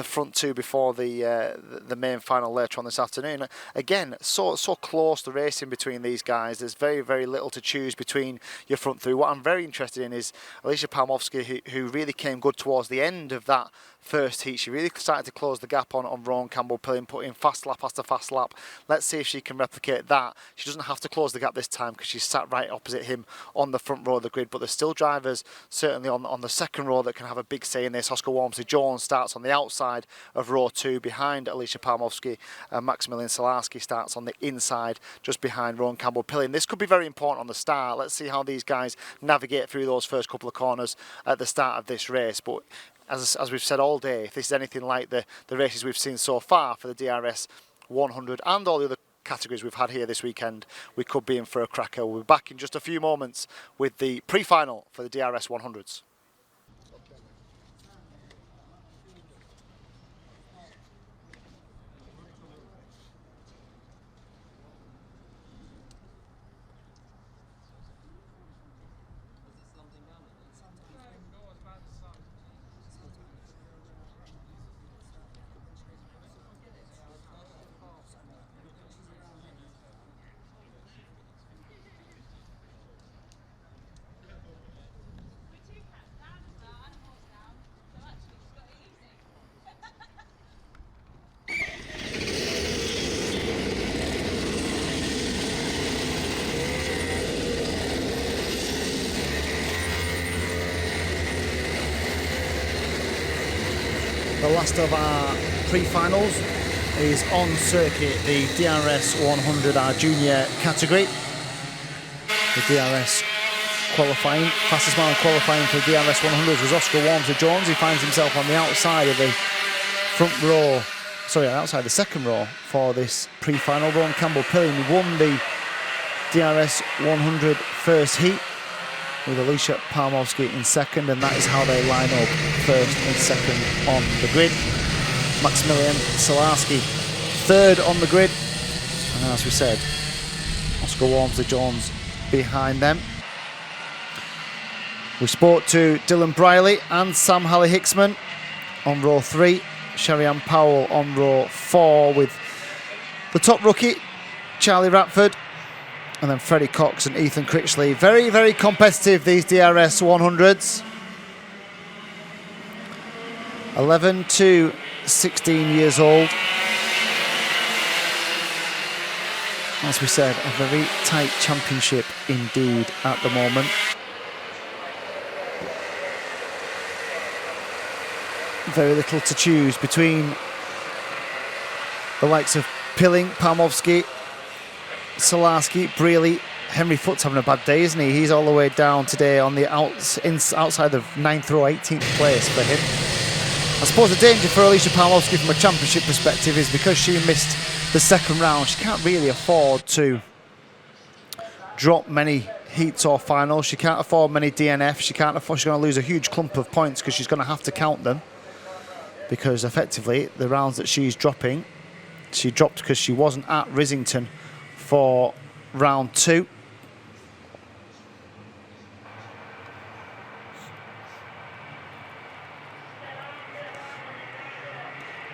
front 2 before the main final later on this afternoon. Again, so close the racing between these guys. There's very, very little to choose between your front 3. What I'm very interested in is Alicia Palmowski, who really came good towards the end of that first heat. She really started to close the gap on Rowan Campbell-Pilling, putting fast lap after fast lap. Let's see if she can replicate that. She doesn't have to close the gap this time because she's sat right opposite him on the front row of the grid, but there's still drivers certainly on the second row that can have a big say in this. Oscar Walmsley-Jones starts on the outside of row 2 behind Alicia Palmowski, and Maximilian Salarski starts on the inside just behind Rowan Campbell-Pilling. This could be very important on the start. Let's see how these guys navigate through those first couple of corners at the start of this race. But as we've said all day, if this is anything like the races we've seen so far for the DRS 100 and all the other categories we've had here this weekend, we could be in for a cracker. We'll be back in just a few moments with the pre-final for the DRS 100s. The last of our pre-finals is on circuit, the DRS 100, our junior category. The DRS qualifying, fastest man qualifying for the DRS 100 was Oscar Walmsley-Jones. He finds himself on the outside of the front row, outside the second row for this pre-final. Rowan Campbell-Pilling won the DRS 100 first heat, with Alicia Palmowski in second, and that is how they line up first and second on the grid. Maximilian Salarski third on the grid, and as we said, Oscar Walmsley-Jones behind them. We spoke to Dylan Briley and Sam Halley-Hicksman on row 3, Sherry-Ann Powell on row 4, with The top rookie, Charlie Ratford, and then Freddie Cox and Ethan Critchley. Very, very competitive, these DRS 100s. 11 to 16 years old. As we said, a very tight championship indeed at the moment. Very little to choose between the likes of Pilling, Palmovsky, Solarski, Brealey. Henry Foot's having a bad day, isn't he? He's all the way down today on the outside of 9th or 18th place for him. I suppose the danger for Alicia Palmovsky from a championship perspective is because she missed the second round, she can't really afford to drop many heats or finals. She can't afford many DNFs. She's going to lose a huge clump of points because she's going to have to count them, because effectively the rounds that she's dropping, she dropped because she wasn't at Rissington for round 2.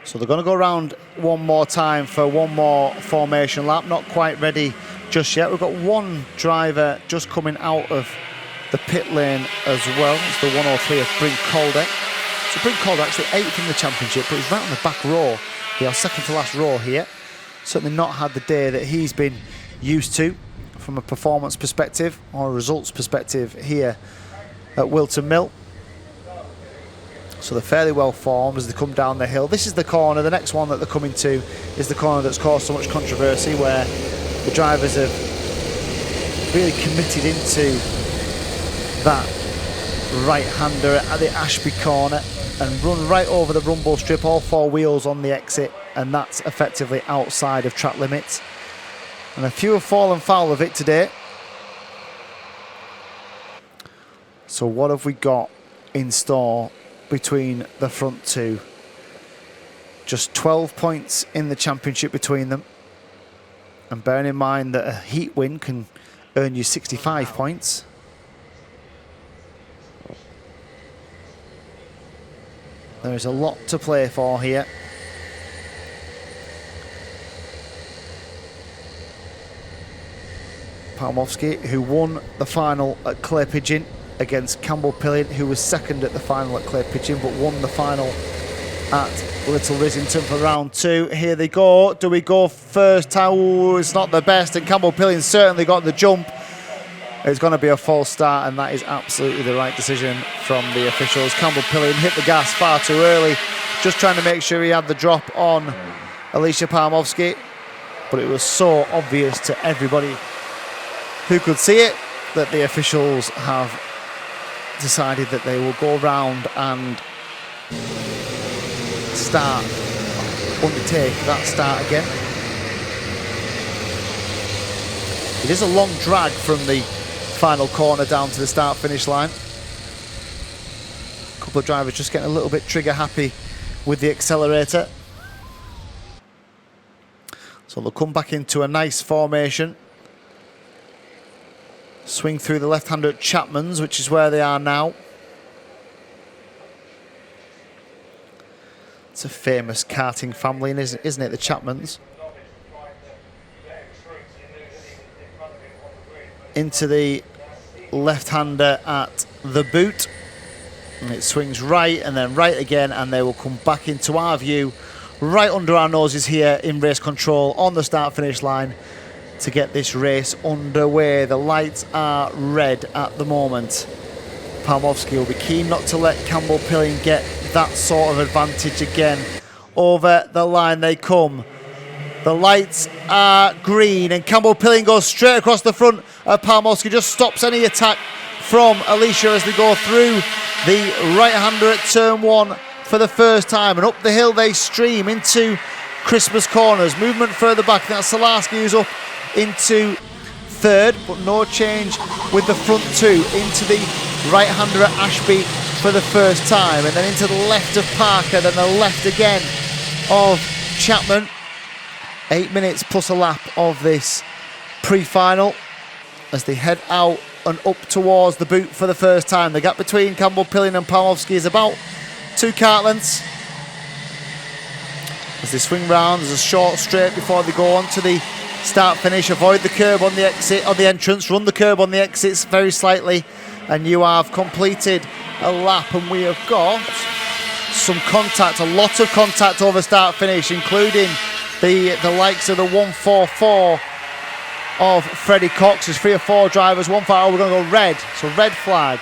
So they're going to go around one more time for one more formation lap. Not quite ready just yet. We've got one driver just coming out of the pit lane as well. It's the 103 of Brink Calder. So Brink Calder actually 8th in the championship, but he's right on the back row. He has second to last row here. Certainly not had the day that he's been used to from a performance perspective or a results perspective here at Whilton Mill. So they're fairly well formed as they come down the hill. This is the corner. The next one that they're coming to is the corner that's caused so much controversy, where the drivers have really committed into that right-hander at the Ashby corner and run right over the rumble strip, all 4 wheels on the exit, and that's effectively outside of track limits. And a few have fallen foul of it today. So what have we got in store between the front two? Just 12 points in the championship between them, and bearing in mind that a heat win can earn you 65 points. There is a lot to play for here. Palmovsky, who won the final at Clay Pigeon against Campbell Pilling, who was second at the final at Clay Pigeon, but won the final at Little Rissington for round 2. Here they go. Do we go first time? Ooh, it's not the best, and Campbell Pilling certainly got the jump. It's going to be a false start, and that is absolutely the right decision from the officials. Campbell Pilling hit the gas far too early, just trying to make sure he had the drop on Alicia Palmovsky, but it was so obvious to everybody who could see it that the officials have decided that they will go round and undertake that start again. It is a long drag from the final corner down to the start finish line. A couple of drivers just getting a little bit trigger happy with the accelerator. So they'll come back into a nice formation. Swing through the left-hander at Chapman's, which is where they are now. It's a famous karting family, isn't it, the Chapmans? Into the left-hander at the boot. And it swings right and then right again, and they will come back into our view, right under our noses here in race control on the start-finish line to get this race underway. The lights are red at the moment. Palmovsky will be keen not to let Campbell Pilling get that sort of advantage again. Over the line they come. The lights are green, and Campbell Pilling goes straight across the front of Palmovsky, just stops any attack from Alicia as they go through the right-hander at turn 1 for the first time, and up the hill they stream into Christmas corners. Movement further back, that's Solarski who's up into third, but no change with the front two. Into the right-hander at Ashby for the first time, and then into the left of Parker, then the left again of Chapman. 8 minutes plus a lap of this pre-final as they head out and up towards the boot for the first time. The gap between Campbell Pilling and Palmovsky is about 2 kart lengths. As they swing round, there's a short straight before they go on to the start finish. Avoid the curb on the exit, on the entrance, run the curb on the exits very slightly, and you have completed a lap. And we have got some contact, a lot of contact over start finish, including the likes of the 144 of Freddie Cox. There's 3 or 4 drivers, 1 fire. Oh, we're going to go red, so red flag.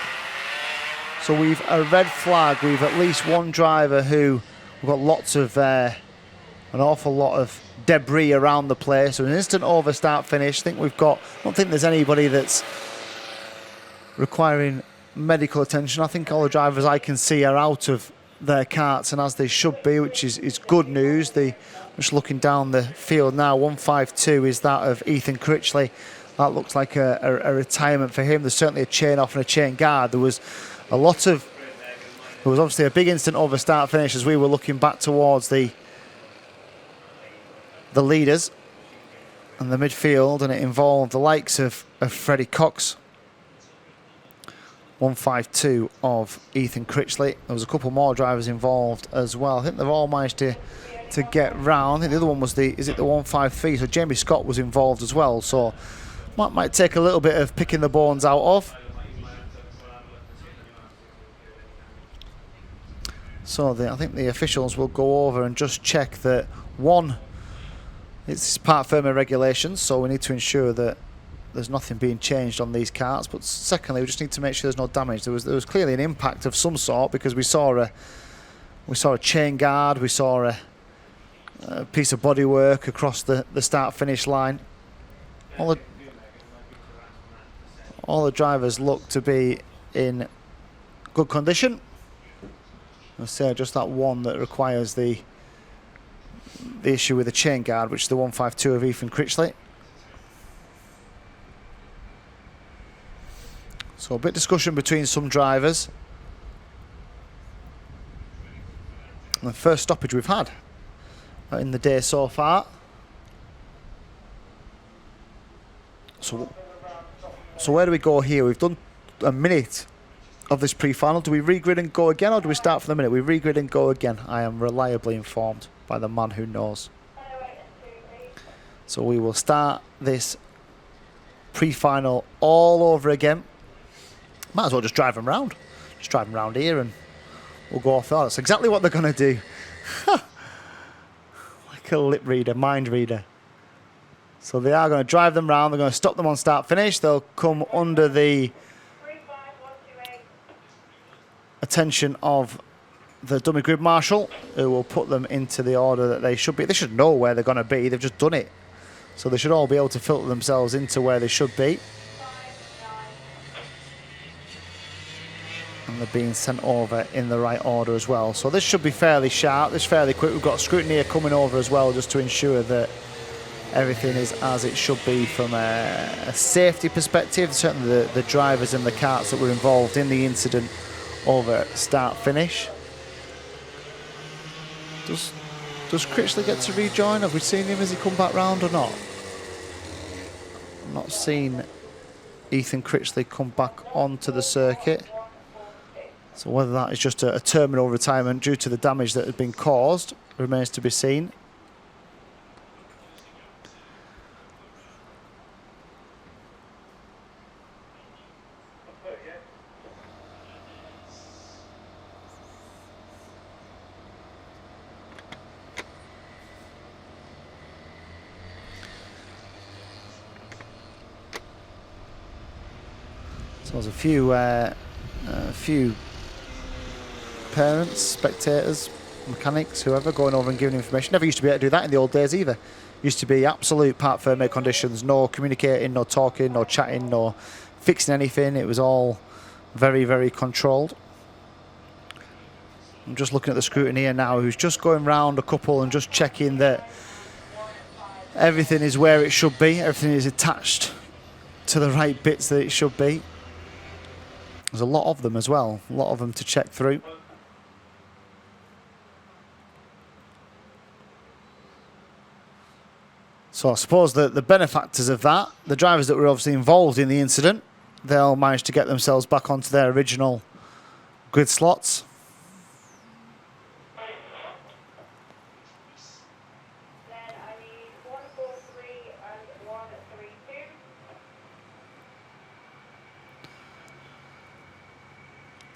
So we've a red flag. We've at least 1 driver who we've got lots of an awful lot of debris around the place. So an instant over start finish. I don't think there's anybody that's requiring medical attention. I think all the drivers I can see are out of their karts, and as they should be, which is good news. Just looking down the field now, 152 is that of Ethan Critchley. That looks like a retirement for him. There's certainly a chain off and a chain guard. There was obviously a big instant over start finish as we were looking back towards the leaders and the midfield, and it involved the likes of Freddie Cox, 152 of Ethan Critchley. There was a couple more drivers involved as well. I think they've all managed to get round. I think the other one was the 153, so Jamie Scott was involved as well, so might take a little bit of picking the bones out of. So I think the officials will go over and just check that, one, it's part firmware regulations, so we need to ensure that there's nothing being changed on these karts. But secondly, we just need to make sure there's no damage. There was clearly an impact of some sort, because we saw a chain guard, we saw a piece of bodywork across the start finish line. All the drivers look to be in good condition. I'll say just that one that requires the issue with the chain guard, which is the 152 of Ethan Critchley. So a bit of discussion between some drivers. And the first stoppage we've had in the day so far. So where do we go here? We've done a minute of this pre-final. Do we regrid and go again, or do we start from the minute? We regrid and go again. I am reliably informed by the man who knows. So we will start this pre-final all over again. Might as well just drive them round. Just drive them round here and we'll go off. That's exactly what they're going to do. Like a lip reader, mind reader. So they are going to drive them round. They're going to stop them on start finish. They'll come under the attention of the dummy grid marshal, who will put them into the order that they should be. They should know where they're going to be. They've just done it. So they should all be able to filter themselves into where they should be. And they're being sent over in the right order as well. So this should be fairly sharp. This is fairly quick. We've got scrutineer coming over as well, just to ensure that everything is as it should be from a safety perspective. Certainly the drivers and the karts that were involved in the incident over start finish. Does Critchley get to rejoin? Have we seen him? Has he come back round or not? I've not seen Ethan Critchley come back onto the circuit. So whether that is just a terminal retirement due to the damage that had been caused remains to be seen. So there's a few parents, spectators, mechanics, whoever, going over and giving information. Never used to be able to do that in the old days either. Used to be absolute part firmware conditions, no communicating, no talking, no chatting, no fixing anything. It was all very, very controlled. I'm just looking at the scrutineer now, who's just going round a couple and just checking that everything is where it should be, everything is attached to the right bits that it should be. There's a lot of them as well, a lot of them to check through. So I suppose that the benefactors of that, the drivers that were obviously involved in the incident, they'll manage to get themselves back onto their original grid slots.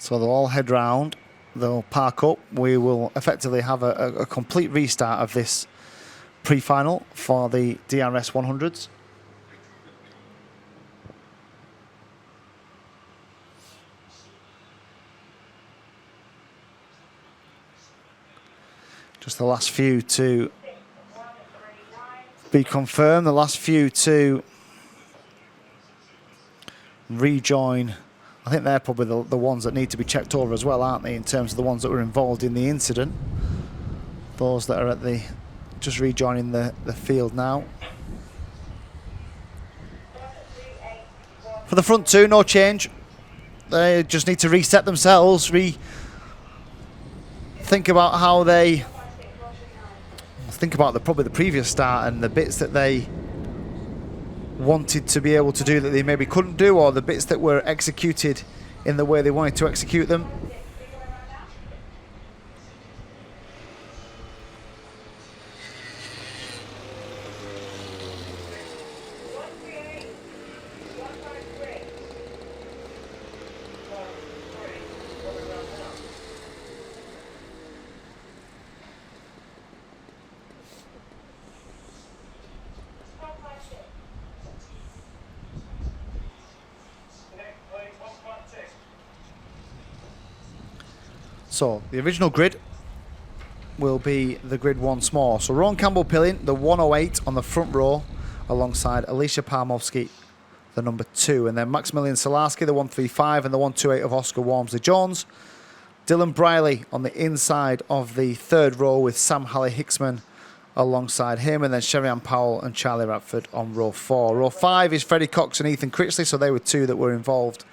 So they'll all head round, they'll park up. We will effectively have a complete restart of this pre-final for the DRS100s. Just the last few to be confirmed, the last few to rejoin. I think they're probably the ones that need to be checked over as well, aren't they, in terms of the ones that were involved in the incident. Those that are at the just rejoining the field now. For the front two, no change. They just need to reset themselves, think about how they think about probably the previous start and the bits that they wanted to be able to do that they maybe couldn't do, or the bits that were executed in the way they wanted to execute them. So the original grid will be the grid once more. So Ron Campbell-Pilling, the 108 on the front row, alongside Alicia Parmovsky, the number 2. And then Maximilian Salarski, the 135, and the 128 of Oscar Walmsley-Jones. Dylan Briley on the inside of the third row with Sam Halley-Hicksman alongside him. And then Sherry-Ann Powell and Charlie Radford on row 4. Row 5 is Freddie Cox and Ethan Critchley, so they were 2 that were involved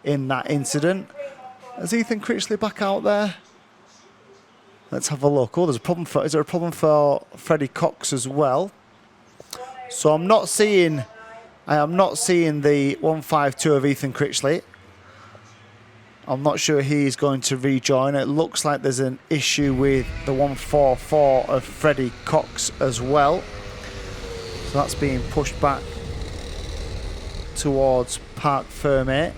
in that incident. Is Ethan Critchley back out there? Let's have a look. Oh, there's a problem for. Is there a problem for Freddie Cox as well? So I am not seeing the 152 of Ethan Critchley. I'm not sure he's going to rejoin. It looks like there's an issue with the 144 of Freddie Cox as well. So that's being pushed back towards Parc Fermé.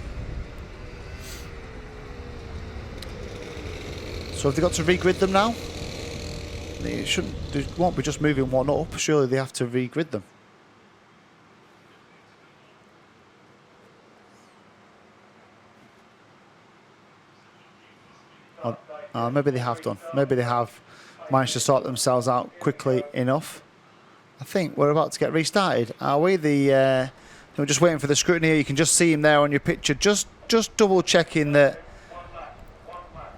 So have they got to regrid them now? They won't be just moving one up. Surely they have to regrid them. Maybe they have done. Maybe they have managed to sort themselves out quickly enough. I think we're about to get restarted. Are we? We're just waiting for the scrutiny. You can just see him there on your picture. Just double checking that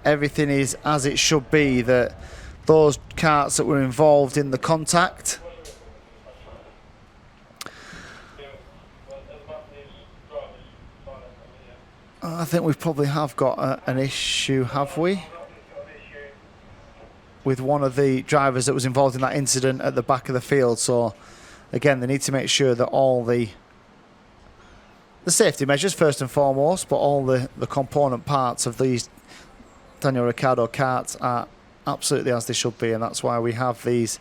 everything is as it should be, that those karts that were involved in the contact. I think we probably have got an issue, have we? With one of the drivers that was involved in that incident at the back of the field. So again, they need to make sure that all the safety measures first and foremost, but all the component parts of these Daniel Ricciardo karts are absolutely as they should be, and that's why we have these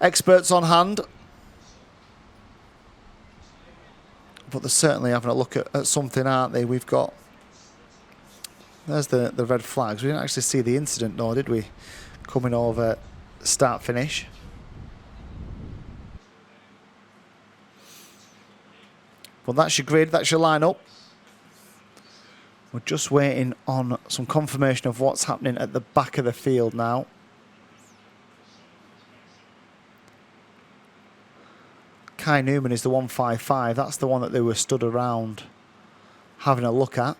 experts on hand. But they're certainly having a look at something, aren't they? We've got... There's the red flags. We didn't actually see the incident, nor did we? Coming over start-finish. Well, that's your grid, that's your lineup. We're just waiting on some confirmation of what's happening at the back of the field now. Kai Newman is the 155. That's the one that they were stood around having a look at.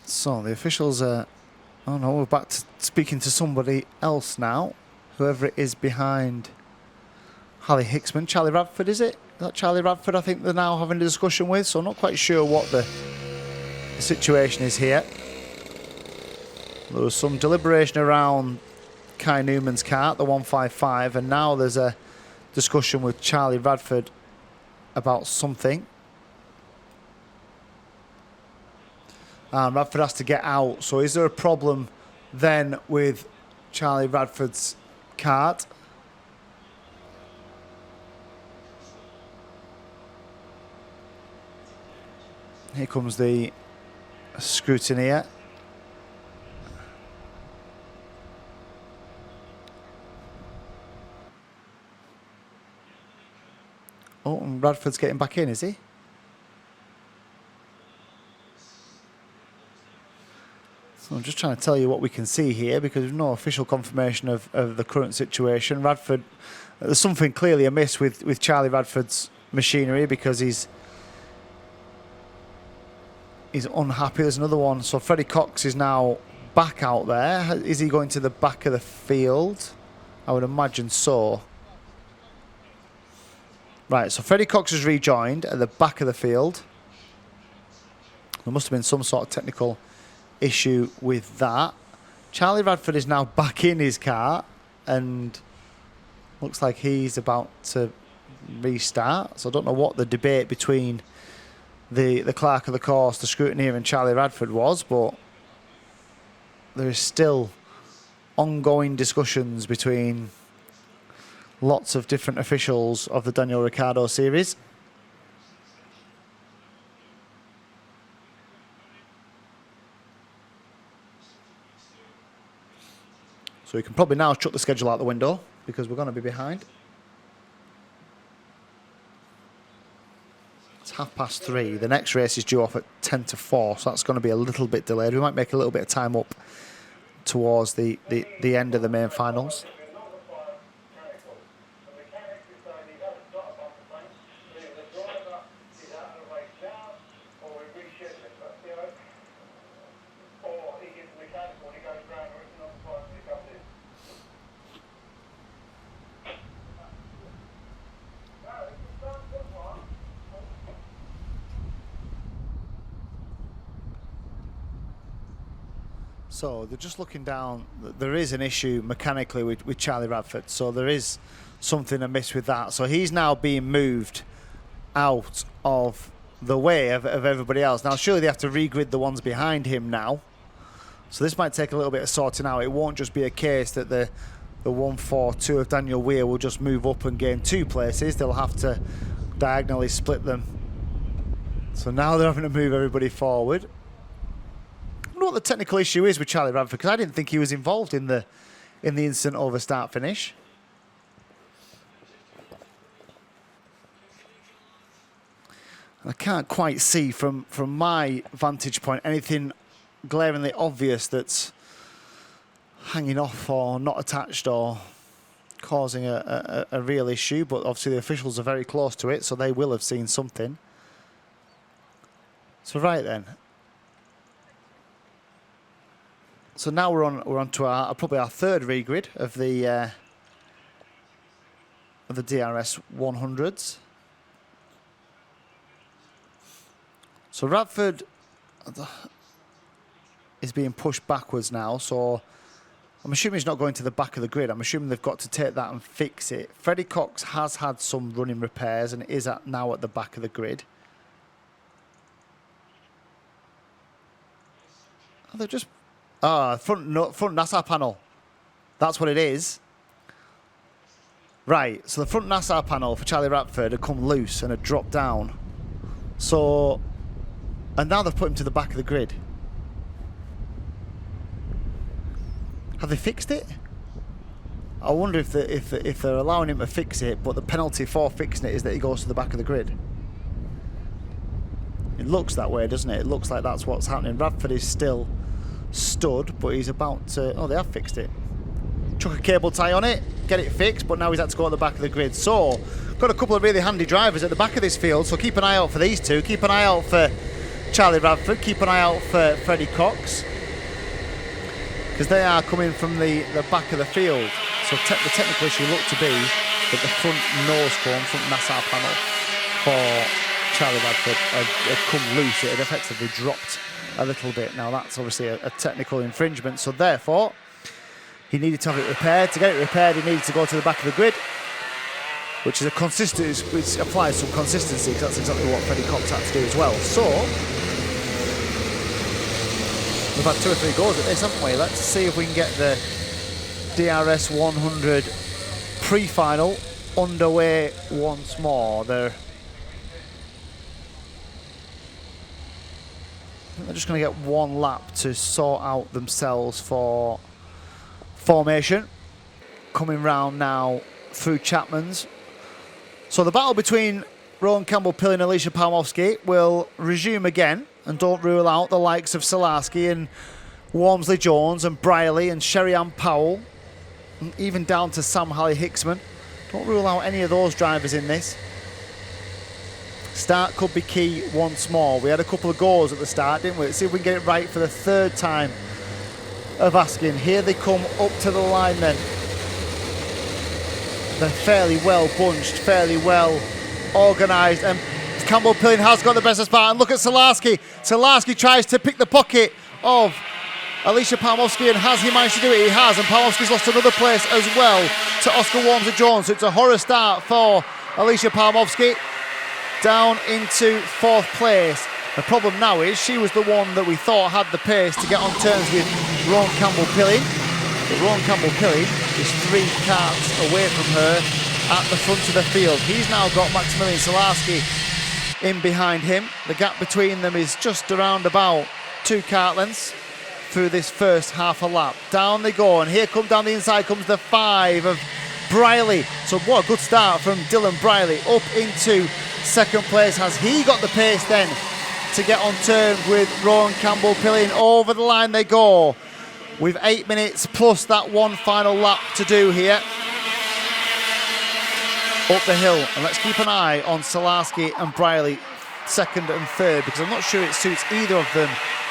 So the officials are... Oh no, we're back to speaking to somebody else now. Whoever it is behind Halley-Hicksman. Charlie Radford, is it? Is that Charlie Radford I think they're now having a discussion with? So I'm not quite sure what the situation is here. There was some deliberation around Kai Newman's kart, the 155, and now there's a discussion with Charlie Radford about something. And Radford has to get out. So is there a problem then with Charlie Radford's kart? Here comes the scrutineer. Oh, and Radford's getting back in, is he? So I'm just trying to tell you what we can see here because there's no official confirmation of the current situation. Radford, there's something clearly amiss with Charlie Radford's machinery because he's unhappy. There's another one. So Freddie Cox is now back out there. Is he going to the back of the field? I would imagine so. Right, so Freddie Cox has rejoined at the back of the field. There must have been some sort of technical issue with that. Charlie Radford is now back in his car and looks like he's about to restart. So I don't know what the debate between the clerk of the course, the scrutineer and Charlie Radford was, but there is still ongoing discussions between lots of different officials of the Daniel Ricciardo Series. So we can probably now chuck the schedule out the window because we're going to be behind. It's 3:30. The next race is due off at 4:10, so that's going to be a little bit delayed. We might make a little bit of time up towards the end of the main finals. So they're just looking down. There is an issue mechanically with Charlie Radford. So there is something amiss with that. So he's now being moved out of the way of everybody else. Now surely they have to regrid the ones behind him now. So this might take a little bit of sorting out. It won't just be a case that the 1-4-2 of Daniel Weir will just move up and gain 2 places. They'll have to diagonally split them. So now they're having to move everybody forward. I wonder what the technical issue is with Charlie Radford because I didn't think he was involved in the instant over start finish. I can't quite see from my vantage point anything glaringly obvious that's hanging off or not attached or causing a real issue, but obviously the officials are very close to it, so they will have seen something. So right then. So now we're on to our probably our third regrid of the DRS100s. So Radford is being pushed backwards now. So I'm assuming he's not going to the back of the grid. I'm assuming they've got to take that and fix it. Freddie Cox has had some running repairs and is now at the back of the grid. Oh, they're just. Front NASA panel. That's what it is. Right, so the front NASA panel for Charlie Radford had come loose and had dropped down. So, and now they've put him to the back of the grid. Have they fixed it? I wonder if they're allowing him to fix it, but the penalty for fixing it is that he goes to the back of the grid. It looks that way, doesn't it? It looks like that's what's happening. Radford is still stood, but he's about to. Oh, they have fixed it. Chuck a cable tie on it, get it fixed, but now he's had to go at the back of the grid. So, got a couple of really handy drivers at the back of this field, so keep an eye out for these two. Keep an eye out for Charlie Radford, keep an eye out for Freddie Cox, because they are coming from the back of the field. So the technical issue looked to be that the front nose cone, front NASA panel for Charlie Radford had come loose. It had effectively dropped a little bit. Now that's obviously a technical infringement, so therefore he needed to have it repaired. To get it repaired, he needed to go to the back of the grid. which is a consistent, which applies some consistency, because that's exactly what Freddie Cox had to do as well. So we've had 2 or 3 goals at this, haven't we? Let's see if we can get the DRS100 pre-final underway once more. They're just going to get 1 lap to sort out themselves for formation. Coming round now through Chapman's. So the battle between Rowan Campbell-Pilling and Alicia Palmowski will resume again, and don't rule out the likes of Salarski and Walmsley-Jones and Briley and Sherry-Ann Powell, and even down to Sam Halley-Hicksman. Don't rule out any of those drivers in this. Start could be key once more. We had a couple of goals at the start, didn't we? Let's see if we can get it right for the 3rd time of asking. Here they come up to the line then. They're fairly well bunched, fairly well organised, and Campbell-Pilling has got the best of part. And look at Salarski. Salarski tries to pick the pocket of Alicia Palmowski, and has he managed to do it? He has, and Palmowski's lost another place as well to Oscar Walmsley-Jones. So it's a horror start for Alicia Palmowski, down into 4th place. The problem now is she was the one that we thought had the pace to get on terms with Rowan Campbell-Pilling. But Rowan Campbell-Pilling is 3 karts away from her at the front of the field. He's now got Maximilian Salarski in behind him. The gap between them is just around about 2 kart lengths through this first half a lap. Down they go, and here come down the inside comes the 5 of Briley. So what a good start from Dylan Briley, up into 2nd place. Has he got the pace then to get on terms with Rowan Campbell-Pilling? Over the line they go, with 8 minutes plus that 1 final lap to do here. Up the hill, and let's keep an eye on Salarski and Briley 2nd and 3rd, because I'm not sure it suits either of them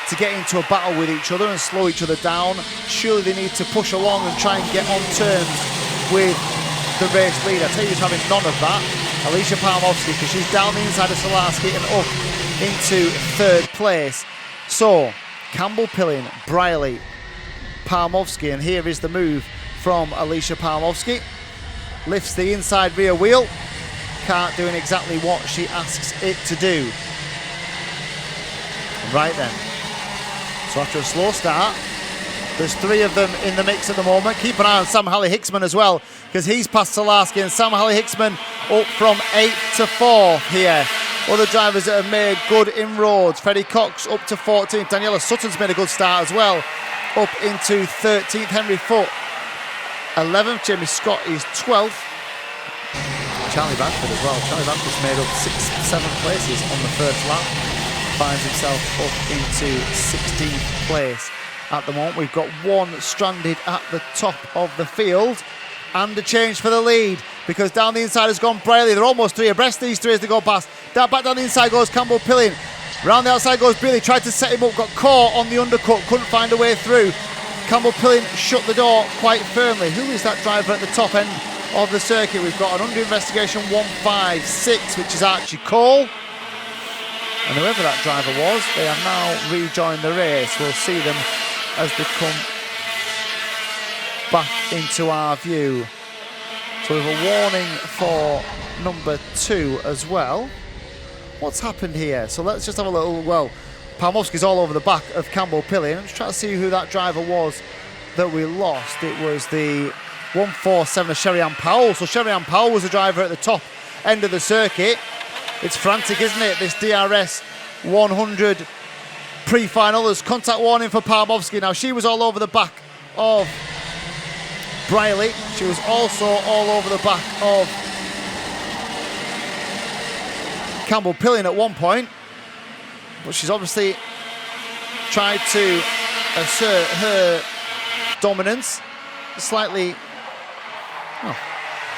to get into a battle with each other and slow each other down. Surely they need to push along and try and get on terms with the race leader. I tell you who's having none of that, Alicia Palmowski, because she's down the inside of Salarski and up into 3rd place. So Campbell-Pilling, Briley, Palmowski, and here is the move from Alicia Palmowski. Lifts the inside rear wheel. Kart doing exactly what she asks it to do. Right then. So after a slow start, there's 3 of them in the mix at the moment. Keep an eye on Sam Halley-Hicksman as well, because he's past Salarski, and Sam Halley-Hicksman up from 8th to 4th here. Other drivers that have made good inroads. Freddie Cox up to 14th. Daniela Sutton's made a good start as well, up into 13th. Henry Foote 11th. Jamie Scott is 12th. Charlie Bradford as well. Charlie Bradford's made up 7 places on the first lap. Finds himself up into 16th place at the moment. We've got 1 stranded at the top of the field, and a change for the lead, because down the inside has gone Briley. They're almost 3 abreast, these 3 as they go past. Back down the inside goes Campbell-Pilling. Round the outside goes Briley. Tried to set him up, got caught on the undercut, couldn't find a way through. Campbell-Pilling shut the door quite firmly. Who is that driver at the top end of the circuit? We've got an under investigation 156, which is Archie Cole. And whoever that driver was, they have now rejoined the race. We'll see them as they come back into our view. So we have a warning for number 2 as well. What's happened here? So let's just have a little, well, Palmowski's all over the back of Campbell-Pilling. I'm just trying to see who that driver was that we lost. It was the 147 of Sherry-Ann Powell. So Sherry-Ann Powell was the driver at the top end of the circuit. It's frantic, isn't it? This DRS100 pre-final. There's contact warning for Palmowski. Now, she was all over the back of Briley. She was also all over the back of Campbell-Pilling at one point. But she's obviously tried to assert her dominance. Slightly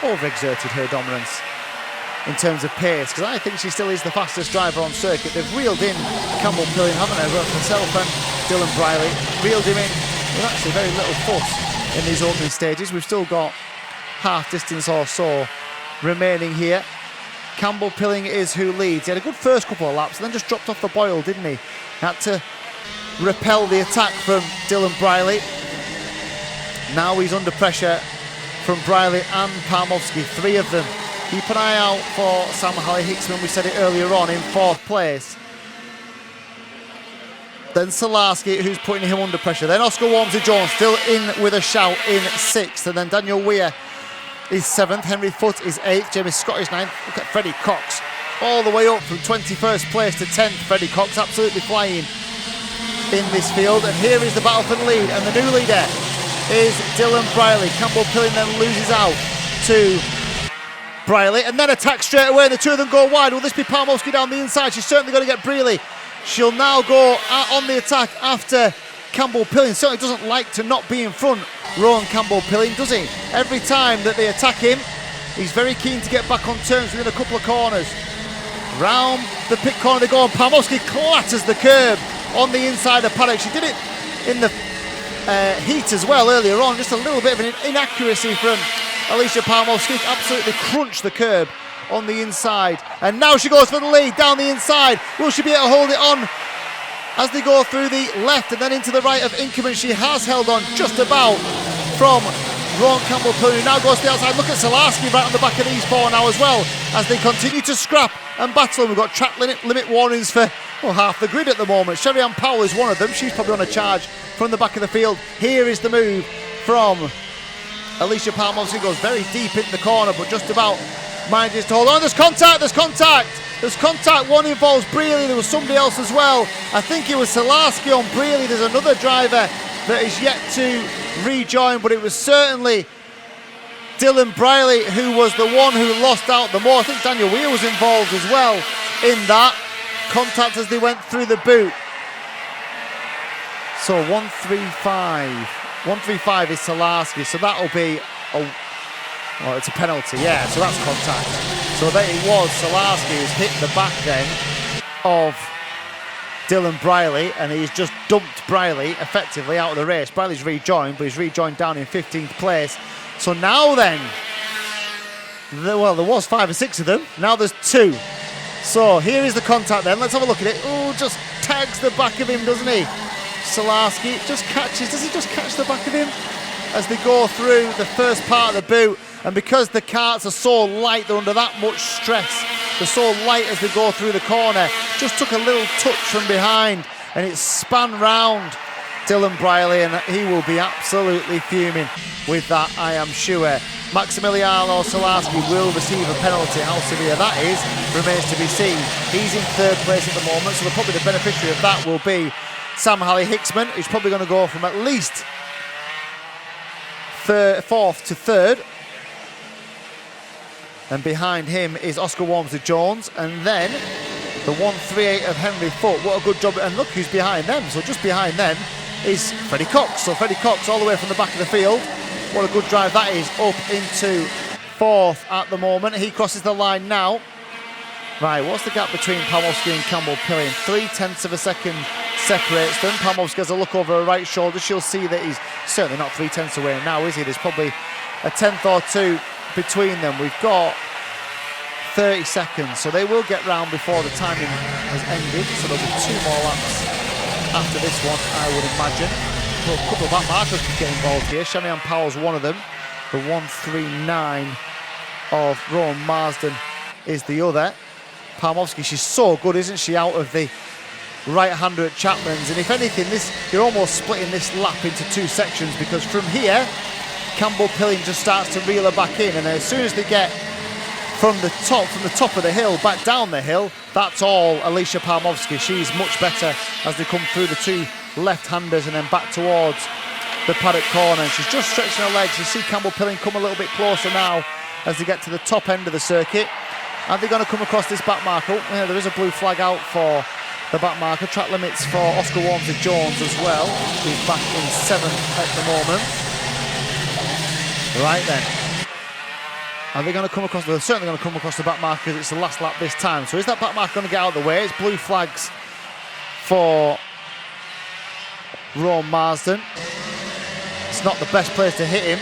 overexerted her dominance in terms of pace, because I think she still is the fastest driver on circuit. They've reeled in Campbell-Pilling, haven't they? Both herself and Dylan Briley reeled him in with actually very little fuss in these opening stages. We've still got half distance or so remaining here. Campbell-Pilling is who leads. He had a good first couple of laps and then just dropped off the boil, didn't he? Had to repel the attack from Dylan Briley. Now he's under pressure from Briley and Palmowski. 3 of them Keep an eye out for Sam Halley-Hicksman, we said it earlier on, in 4th place. Then Salarski, who's putting him under pressure. Then Oscar Walmsley-Jones still in with a shout in 6th. And then Daniel Weir is 7th. Henry Foote is 8th. Jamie Scott is 9th. Look at Freddie Cox all the way up from 21st place to 10th. Freddie Cox absolutely flying in this field. And here is the battle for the lead. And the new leader is Dylan Briley. Campbell Pilling then loses out to Briley and then attacks straight away. The two of them go wide. Will this be Palmowski down the inside? She's certainly going to get Briley. She'll now go on the attack after Campbell Pilling. Certainly doesn't like to not be in front, Rowan Campbell Pilling, does he? Every time that they attack him, he's very keen to get back on terms within a couple of corners. Round the pit corner they go, and Palmowski clatters the curb on the inside of paddock. She did it in the heat as well earlier on. Just a little bit of an inaccuracy from Alicia Palmowski. Absolutely crunched the curb on the inside, and now she goes for the lead down the inside. Will she be able to hold it on as they go through the left and then into the right of Inkerman? She has held on just about from Ron Campbell Pilling, who now goes to the outside. Look at Salarski right on the back of these 4 now as well, as they continue to scrap and battle. We've got track limit warnings for half the grid at the moment. Sherry-Ann Powell is one of them. She's probably on a charge from the back of the field. Here is the move from Alicia Palmowski. Goes very deep into the corner, but just about manages to hold on. There's contact, there's contact, there's contact. One involves Brealey, there was somebody else as well. I think it was Salarski on Brealey. There's another driver that is yet to rejoin, but it was certainly Dylan Briley who was the one who lost out the more. I think Daniel Weir was involved as well in that. Contact as they went through the boot. So 135. 135 is Salarski, so that'll be well, it's a penalty, yeah, so that's contact. So that it was Salarski who's hit the back then of Dylan Briley, and he's just dumped Briley effectively out of the race. Briley's rejoined, but he's rejoined down in 15th place. So now then, well, there was 5 or 6 of them, now there's 2. So here is the contact then, let's have a look at it. Oh, just tags the back of him, doesn't he? Salarski just catches, does he just catch the back of him as they go through the first part of the boot? And because the karts are so light, they're under that much stress, they're so light as they go through the corner, just took a little touch from behind and it span round Dylan Briley, and he will be absolutely fuming with that, I am sure. Maximiliano Salarski will receive a penalty. How severe that is remains to be seen. He's in 3rd place at the moment, so probably the beneficiary of that will be Sam Halley-Hicksman, who's probably going to go from at least 4th to 3rd. And behind him is Oscar Walmsley-Jones, and then the 138 of Henry Foote. What a good job, and look who's behind them. So just behind them is Freddie Cox. So Freddie Cox all the way from the back of the field. What a good drive that is, up into 4th at the moment. He crosses the line now. Right, what's the gap between Palmowski and Campbell Pilling? 0.3 of a second separates them. Palmowski has a look over her right shoulder. She'll see that he's certainly not 0.3 away now, is he? There's probably a 10th or 2 between them. We've got 30 seconds, so they will get round before the timing has ended, so there'll be 2 more laps after this one, I would imagine. Well, a couple of back markers could get involved here. Sherry-Ann Powell's one of them. The 139 of Rowan Marsden is the other. Palmowski, she's so good, isn't she, out of the right-hander at Chapman's, and if anything, you're almost splitting this lap into 2 sections, because from here Campbell Pilling just starts to reel her back in, and as soon as they get from the top of the hill back down the hill, that's all Alicia Palmowski. She's much better as they come through the 2 left-handers and then back towards the paddock corner, and she's just stretching her legs. You see Campbell Pilling come a little bit closer now as they get to the top end of the circuit. Are they going to come across this back marker? Oh, yeah, there is a blue flag out for the back marker. Track limits for Oscar Walmsley-Jones as well. He's back in 7th at the moment. Right then. Are they going to come across? They're certainly going to come across the back marker because it's the last lap this time. So is that back marker going to get out of the way? It's blue flags for Rowan Marsden. It's not the best place to hit him.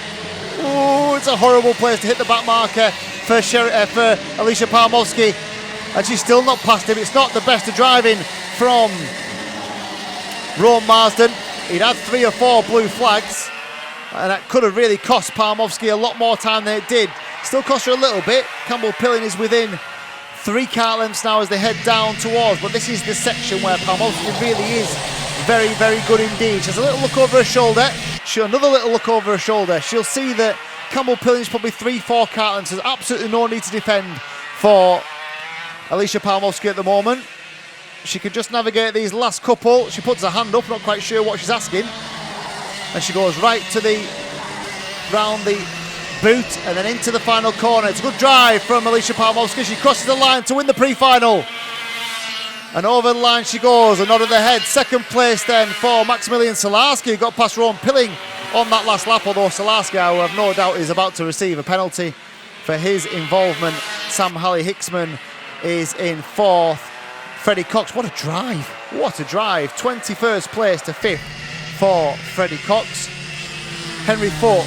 Oh, it's a horrible place to hit the back marker for Alicia Palmowski. And she's still not past him. It's not the best of driving from Rowan Marsden. He'd had 3 or 4 blue flags, and that could have really cost Palmowski a lot more time than it did Still costs her a little bit. Campbell Pilling is within 3 car lengths now as they head down towards, but this is the section where Palmowski really is very, very good indeed. She has a little look over her shoulder. Another little look over her shoulder. She'll see that Campbell Pilling is probably 3-4 car lengths. There's absolutely no need to defend for Alicia Palmowski at the moment. She can just navigate these last couple. She puts her hand up, not quite sure what she's asking. And she goes right to round the boot and then into the final corner. It's a good drive from Alicia Palmowski. She crosses the line to win the pre-final. And over the line she goes, a nod of the head. Second place then for Maximilian Salarski, who got past Rowan Pilling on that last lap, although Salarski, I have no doubt, is about to receive a penalty for his involvement. Sam Halley-Hicksman is in 4th. Freddie Cox, what a drive. What a drive. 21st place to 5th for Freddie Cox. Henry Foote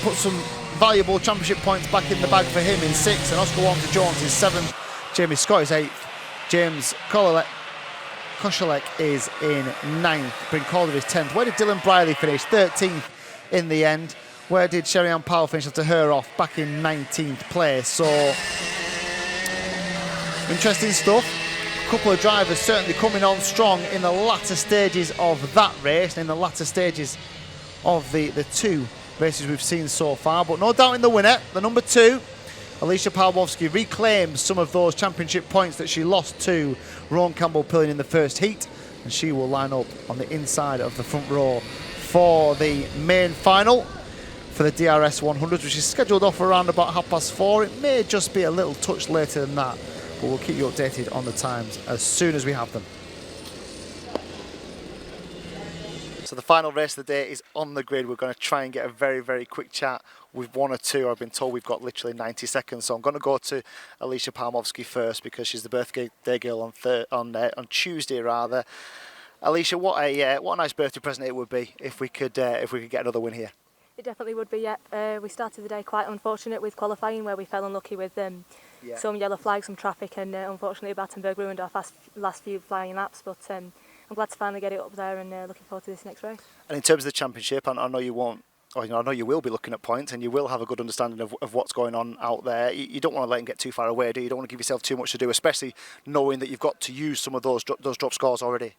put some valuable championship points back in the bag for him in 6th, and Oscar Walmsley-Jones is 7th. Jamie Scott is 8th. James Koshalek is in 9th. Bryn Calder is 10th. Where did Dylan Briley finish? 13th in the end. Where did Sherry-Ann Powell finish after her off? Back in 19th place. So, interesting stuff. A couple of drivers certainly coming on strong in the latter stages of that race, and in the latter stages of the 2 races we've seen so far. But no doubt in the winner, the number 2, Alicia Palmowski, reclaims some of those championship points that she lost to Rowan Campbell Pilling in the first heat, and she will line up on the inside of the front row for the main final for the DRS100, which is scheduled off around about 4:30. It may just be a little touch later than that, but we'll keep you updated on the times as soon as we have them. So the final race of the day is on the grid. We're going to try and get a very, very quick chat with 1 or 2. I've been told we've got literally 90 seconds. So I'm going to go to Alicia Palmowski first because she's the birthday girl on Tuesday rather. Alicia, what a nice birthday present it would be if we could get another win here. It definitely would be, yeah. We started the day quite unfortunate with qualifying, where we fell unlucky with some yellow flags, some traffic, and unfortunately Battenberg ruined our last few flying laps. But I'm glad to finally get it up there, and looking forward to this next race. And in terms of the championship, I know you won't, or I know you will be looking at points, and you will have a good understanding of what's going on out there. You don't want to let them get too far away, do you? You don't want to give yourself too much to do, especially knowing that you've got to use some of those drop scores already.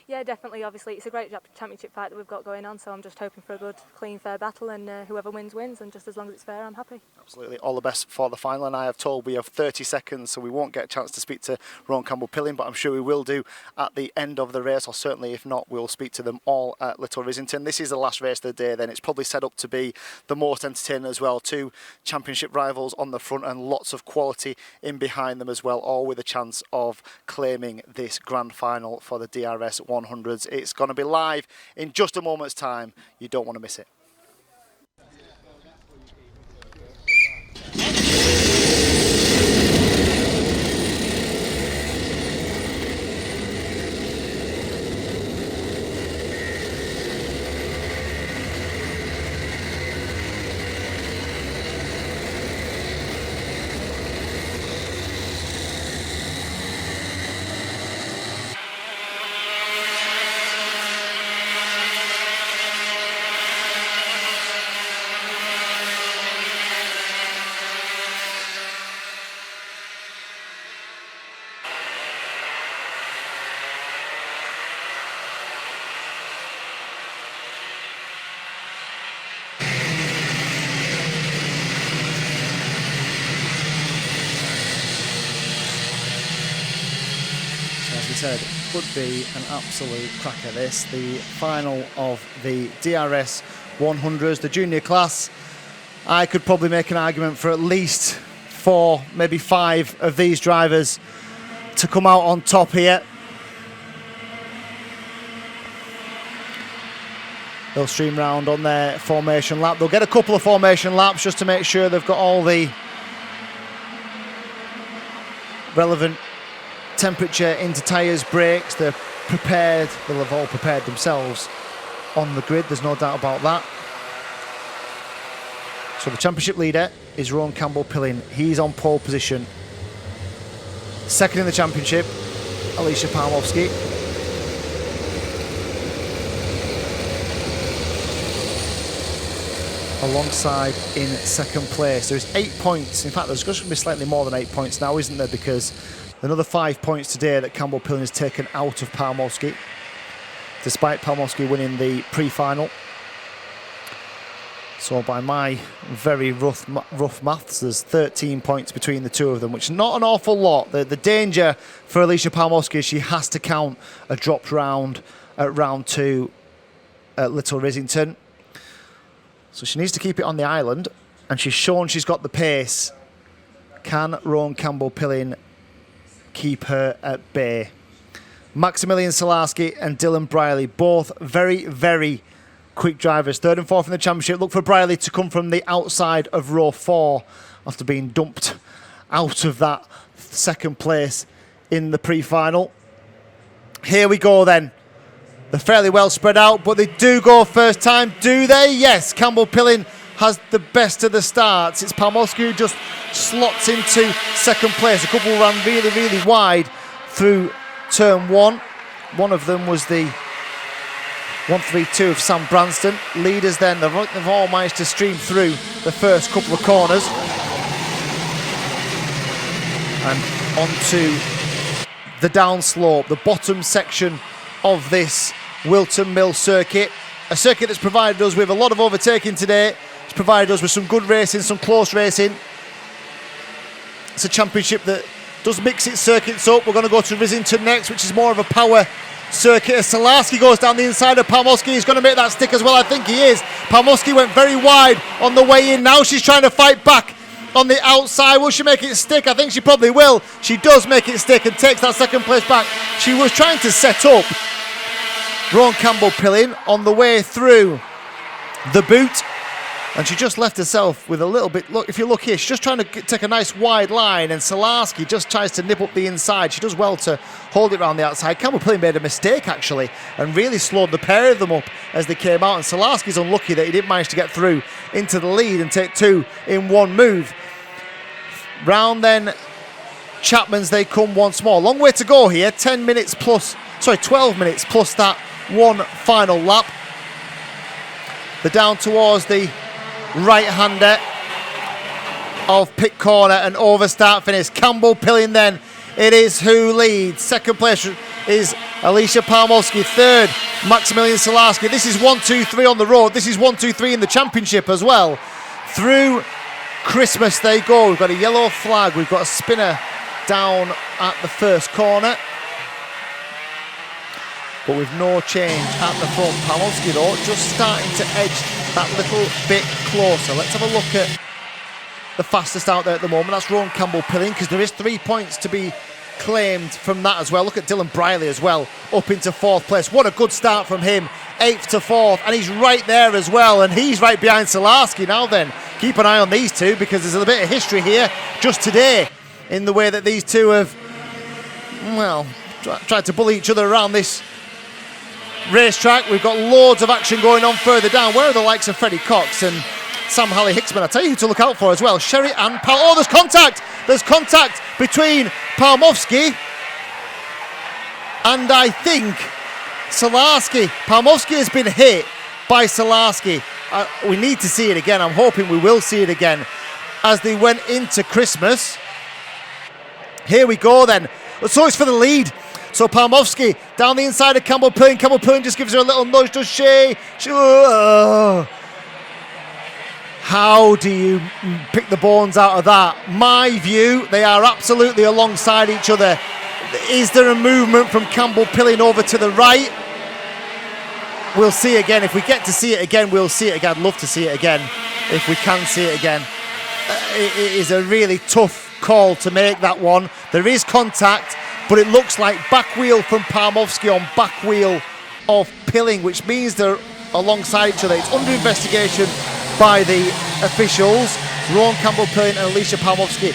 Yeah, definitely. Obviously, it's a great championship fight that we've got going on, so I'm just hoping for a good, clean, fair battle, and whoever wins, wins, and just as long as it's fair, I'm happy. Absolutely. All the best for the final, and I have told we have 30 seconds, so we won't get a chance to speak to Rowan Campbell Pilling, but I'm sure we will do at the end of the race, or certainly if not, we'll speak to them all at Little Rissington. This is the last race of the day then. It's probably set up to be the most entertaining as well. 2 championship rivals on the front and lots of quality in behind them as well, all with a chance of claiming this grand final for the DRS 100s. It's going to be live in just a moment's time. You don't want to miss it. Said, could be an absolute cracker this, the final of the DRS 100s, the junior class. I could probably make an argument for at least 4, maybe 5 of these drivers to come out on top here. They'll stream round on their formation lap. They'll get a couple of formation laps just to make sure they've got all the relevant temperature into tyres, brakes. They're prepared. They'll have all prepared themselves on the grid. There's no doubt about that. So the championship leader is Rowan Campbell Pilling. He's on pole position. Second in the championship, Alicia Palmowski. alongside in second place. There's 8 points. In fact, there's going to be slightly more than 8 points now, isn't there? Because another 5 points today that Campbell Pilling has taken out of Palmowski, despite Palmowski winning the pre-final. So by my very rough maths, there's 13 points between the two of them, which is not an awful lot. The danger for Alicia Palmowski is she has to count a dropped round at round 2 at Little Rissington. So she needs to keep it on the island, and she's shown she's got the pace. Can Rowan Campbell-Pilling keep her at bay? Maximilian Salarski and Dylan Briley, both very, very quick drivers. 3rd and 4th in the championship. Look for Briley to come from the outside of row 4 after being dumped out of that 2nd place in the pre-final. Here we go then. They're fairly well spread out, but they do go first time, do they? Yes, Campbell-Pilling has the best of the starts. It's Palmowski who just slots into 2nd place. A couple ran really, really wide through turn 1. One of them was the 132 of Sam Branston. Leaders then, they've all managed to stream through the first couple of corners. And onto the downslope, the bottom section of this Whilton Mill circuit. A circuit that's provided us with a lot of overtaking today. It's provided us with some good racing, some close racing. It's a championship that does mix its circuits up. We're going to go to Rissington next, which is more of a power circuit. As Salarski goes down the inside of Palmowski, he's going to make that stick as well. I think he is. Palmowski went very wide on the way in. Now she's trying to fight back on the outside. Will she make it stick? I think she probably will. She does make it stick and takes that 2nd place back. She was trying to set up Rowan Campbell-Pilling on the way through the boot, and she just left herself with a little bit. Look, if you look here, she's just trying to take a nice wide line, and Salarski just tries to nip up the inside. She does well to hold it around the outside. Campbell-Pilling made a mistake actually and really slowed the pair of them up as they came out, and Salarski's unlucky that he didn't manage to get through into the lead and take 2 in one move. Round then Chapman's, they come once more. Long way to go here. 12 minutes plus that one final lap. They're down towards the right-hander of pit corner and over start finish. Campbell-Pilling then, it is who leads. 2nd place is Alicia Palmowski. 3rd, Maximilian Salarski. This is 1, 2, 3 on the road. This is 1, 2, 3 in the championship as well. Through Christmas they go. We've got a yellow flag. We've got a spinner down at the first corner, but with no change at the front. Palmowski though just starting to edge that little bit closer. Let's have a look at the fastest out there at the moment. That's Rowan Campbell-Pilling, because there is 3 points to be claimed from that as well. Look at Dylan Briley as well, up into 4th place. What a good start from him, 8th to 4th, and he's right there as well, and he's right behind Salarski. Now then, keep an eye on these two, because there's a bit of history here just today in the way that these two have, well, tried to bully each other around this racetrack. We've got loads of action going on further down. Where are the likes of Freddie Cox and Sam Halley-Hicksman? I'll tell you who to look out for as well. Sherry and oh, there's contact! There's contact between Palmowski and I think Salarski. Palmowski has been hit by Salarski. We need to see it again. I'm hoping we will see it again as they went into Christmas. Here we go then. So it's for the lead. So Palmowski down the inside of Campbell-Pilling. Campbell-Pilling just gives her a little nudge, does she? How do you pick the bones out of that? My view, they are absolutely alongside each other. Is there a movement from Campbell-Pilling over to the right? We'll see again. If we get to see it again, we'll see it again. I'd love to see it again if we can see it again. It is a really tough call to make, that one. There is contact, but it looks like back wheel from Palmowski on back wheel of Pilling, which means they're alongside each other. It's under investigation by the officials. Rowan Campbell-Pilling and Alicia Palmowski.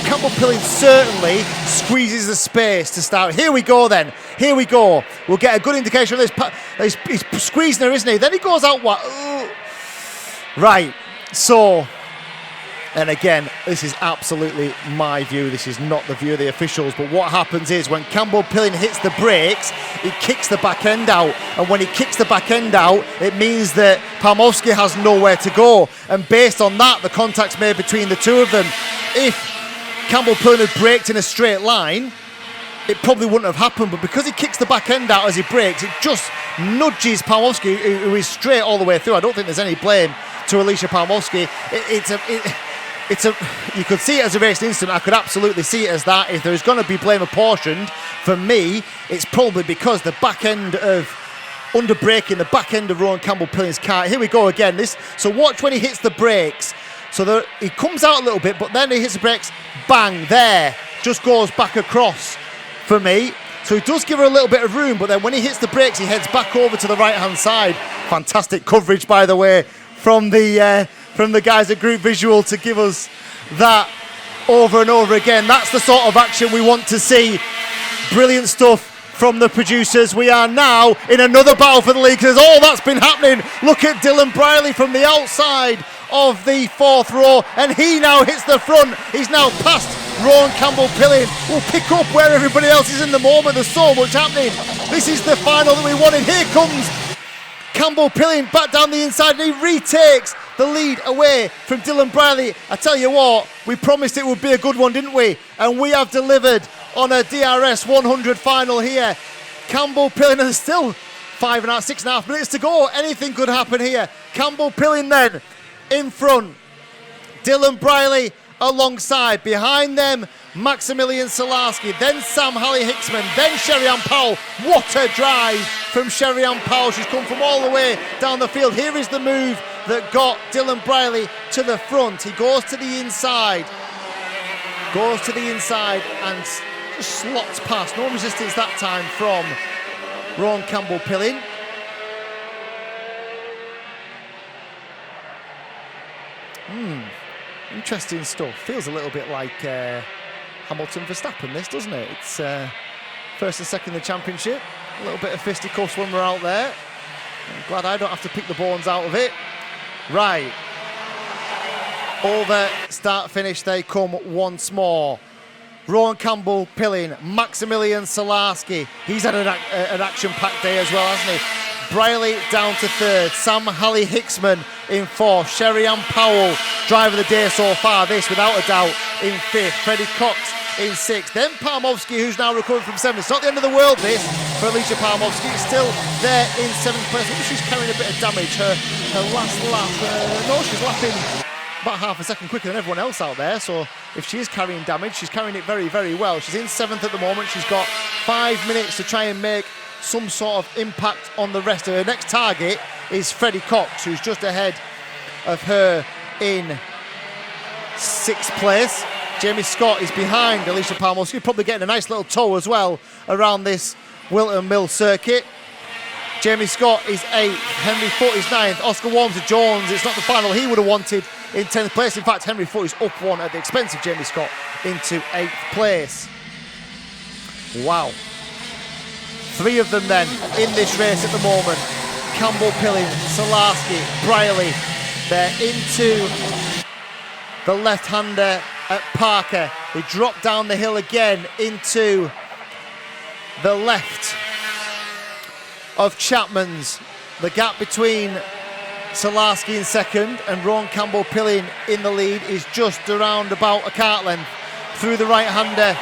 Campbell-Pilling certainly squeezes the space to start. Here we go then. Here we go. We'll get a good indication of this. He's squeezing her, isn't he? Then he goes out. What? Right. So And again, this is absolutely my view. This is not the view of the officials. But what happens is when Campbell Pilling hits the brakes, he kicks the back end out. And when he kicks the back end out, it means that Palmowski has nowhere to go. And based on that, the contact's made between the two of them. If Campbell Pilling had braked in a straight line, it probably wouldn't have happened. But because he kicks the back end out as he brakes, it just nudges Palmowski, who is straight all the way through. I don't think there's any blame to Alicia Palmowski. You could see it as a racing incident. I could absolutely see it as that. If there's going to be blame apportioned, for me, it's probably because the back end of under-braking, the back end of Rowan Campbell-Pilling's car. Here we go again. So watch when he hits the brakes. So he comes out a little bit, but then he hits the brakes, bang, there. Just goes back across for me. So he does give her a little bit of room, but then when he hits the brakes, he heads back over to the right-hand side. Fantastic coverage, by the way, from the guys at Group Visual to give us that over and over again. That's the sort of action we want to see. Brilliant stuff from the producers. We are now in another battle for the league because all that's been happening. Look at Dylan Briley from the outside of the fourth row, and he now hits the front. He's now past Rowan Campbell-Pilling. We'll pick up where everybody else is in the moment. There's so much happening. This is the final that we wanted. Here comes Campbell-Pilling back down the inside, and he retakes the lead away from Dylan Briley. I tell you what, we promised it would be a good one, didn't we? And we have delivered on a DRS 100 final here. Campbell-Pilling, there's still 6.5 minutes to go. Anything could happen here. Campbell-Pilling then in front. Dylan Briley alongside. Behind them, Maximilian Salarski, then Sam Halley-Hicksman, then Sherry-Ann Powell. What a drive from Sherry-Ann Powell. She's come from all the way down the field. Here is the move that got Dylan Briley to the front. He goes to the inside. And just slots past. No resistance that time from Rowan Campbell-Pilling. Interesting stuff. Feels a little bit like Hamilton Verstappen, this, doesn't it? It's first and second in the championship. A little bit of fisticuffs when we're out there. I'm glad I don't have to pick the bones out of it. Right. Over, start, finish, they come once more. Rowan Campbell-Pilling, Maximilian Salarski. He's had an action-packed day as well, hasn't he? Briley down to third. Sam Halley-Hicksman in fourth. Sherry-Ann Powell, driver of the day so far. This, without a doubt, in fifth. Freddie Cox in sixth. Then Palmowski, who's now recovering from seventh. It's not the end of the world, this, for Alicia Palmowski. It's still there in seventh place. I think she's carrying a bit of damage. Her last lap, no, she's lapping about half a second quicker than everyone else out there. So if she is carrying damage, she's carrying it very, very well. She's in seventh at the moment. She's got 5 minutes to try and make some sort of impact on the rest of her. Next target is Freddie Cox, who's just ahead of her in sixth place. Jamie Scott is behind Alicia Palmowski, probably getting a nice little tow as well around this Whilton Mill circuit. Jamie Scott is 8th, Henry Foote is 9th, Oscar Walmsley-Jones, it's not the final he would have wanted in 10th place. In fact, Henry Foote is up one at the expense of Jamie Scott into 8th place. Wow. 3 of them then in this race at the moment. Campbell-Pilling, Salarski, Briley. They're into the left-hander at Parker. They drop down the hill again into the left of Chapman's. The gap between Salarski in second and Rowan Campbell-Pilling in the lead is just around about a kart length through the right-hander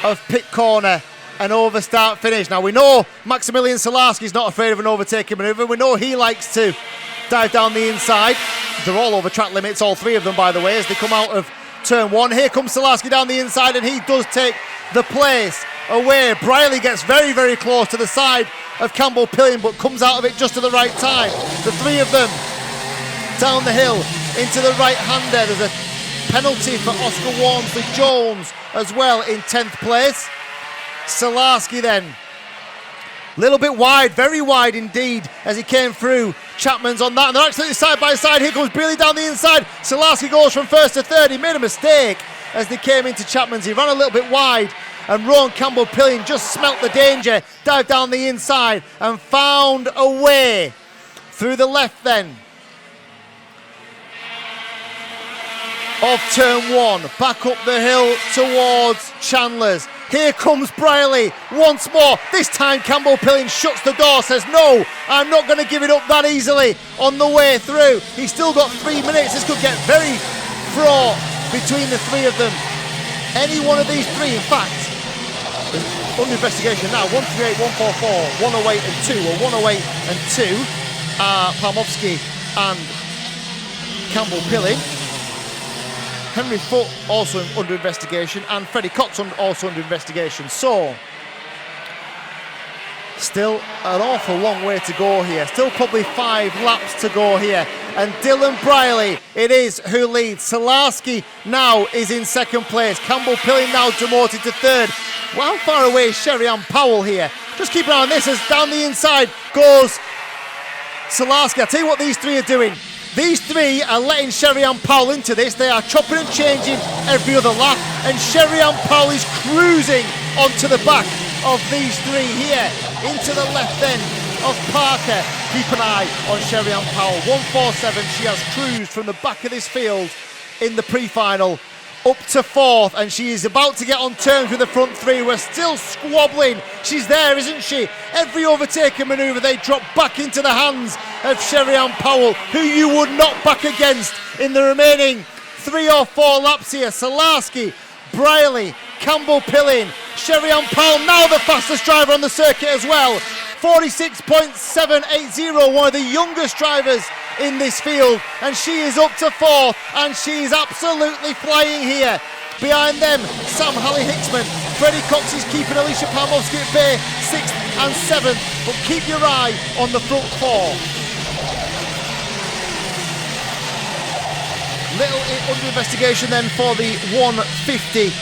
of pit corner. An over start finish. Now we know Maximilian Salarski's not afraid of an overtaking manoeuvre. We know he likes to dive down the inside. They're all over track limits, all 3 of them, by the way, as they come out of turn 1. Here comes Salarski down the inside, and he does take the place away. Briley gets very, very close to the side of Campbell-Pilling, but comes out of it just at the right time. The 3 of them down the hill into the right-hander. There's a penalty for Oscar Walmsley-Jones as well in 10th place. Salarski then, a little bit wide, very wide indeed, as he came through. Chapman's on that, and they're absolutely side by side. Here comes Briley down the inside. Salarski goes from first to third. He made a mistake as they came into Chapman's. He ran a little bit wide, and Rowan Campbell-Pilling just smelt the danger, dived down the inside, and found a way through the left then. of turn 1. Back up the hill towards Chandler's. Here comes Briley once more. This time Campbell Pilling shuts the door, says no, I'm not going to give it up that easily on the way through. He's still got 3 minutes. This could get very fraught between the three of them. Any one of these three, in fact, is under investigation now. 138, 144, 108 and 2, or 108 and 2 are Palmovsky and Campbell Pilling. Henry Foote also under investigation, and Freddie Cox also under investigation. So, still an awful long way to go here. Still probably 5 laps to go here. And Dylan Briley, it is who leads. Salarski now is in second place. Campbell Pilling now demoted to third. Well, how far away is Sherry-Ann Powell here? Just keep an eye on this as down the inside goes Salarski. I'll tell you what these three are doing. These three are letting Sherry-Ann Powell into this. They are chopping and changing every other lap, and Sherry-Ann Powell is cruising onto the back of these three here, into the left end of Parker. Keep an eye on Sherry-Ann Powell. 147, she has cruised from the back of this field in the pre-final up to 4th, and she is about to get on terms with the front three. We're still squabbling. She's there, isn't she? Every overtaking manoeuvre, they drop back into the hands of Sherry-Ann Powell, who you would not back against in the remaining 3 or 4 laps here. Salarski, Briley, Campbell Pilling, Sherry-Ann Powell, now the fastest driver on the circuit as well. 46.780, one of the youngest drivers in this field, and she is up to 4th, and she is absolutely flying here. Behind them, Sam Halley-Hicksman. Freddie Cox is keeping Alicia Palmovsky at bay, 6th and 7th, but keep your eye on the front 4. Little under investigation then for the 150.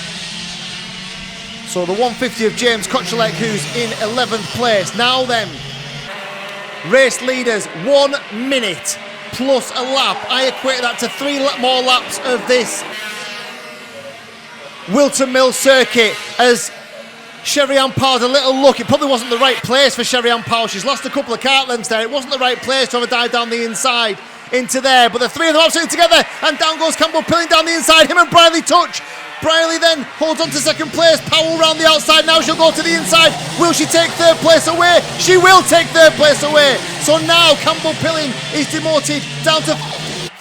So the 150 of James Kochelek, who's in 11th place. Now then, race leaders, 1 minute plus a lap. I equate that to 3 more laps of this Whilton Mill circuit, as Sherry-Ann Powell had a little look. It probably wasn't the right place for Sherry-Ann Powell. She's lost a couple of kart lengths there. It wasn't the right place to have a dive down the inside into there, but the three of them absolutely together, and down goes Campbell Pilling down the inside. Him and Briley touch. Briley then holds on to second place. Powell round the outside. Now she'll go to the inside. Will she take third place away? She will take third place away. So now Campbell Pilling is demoted down to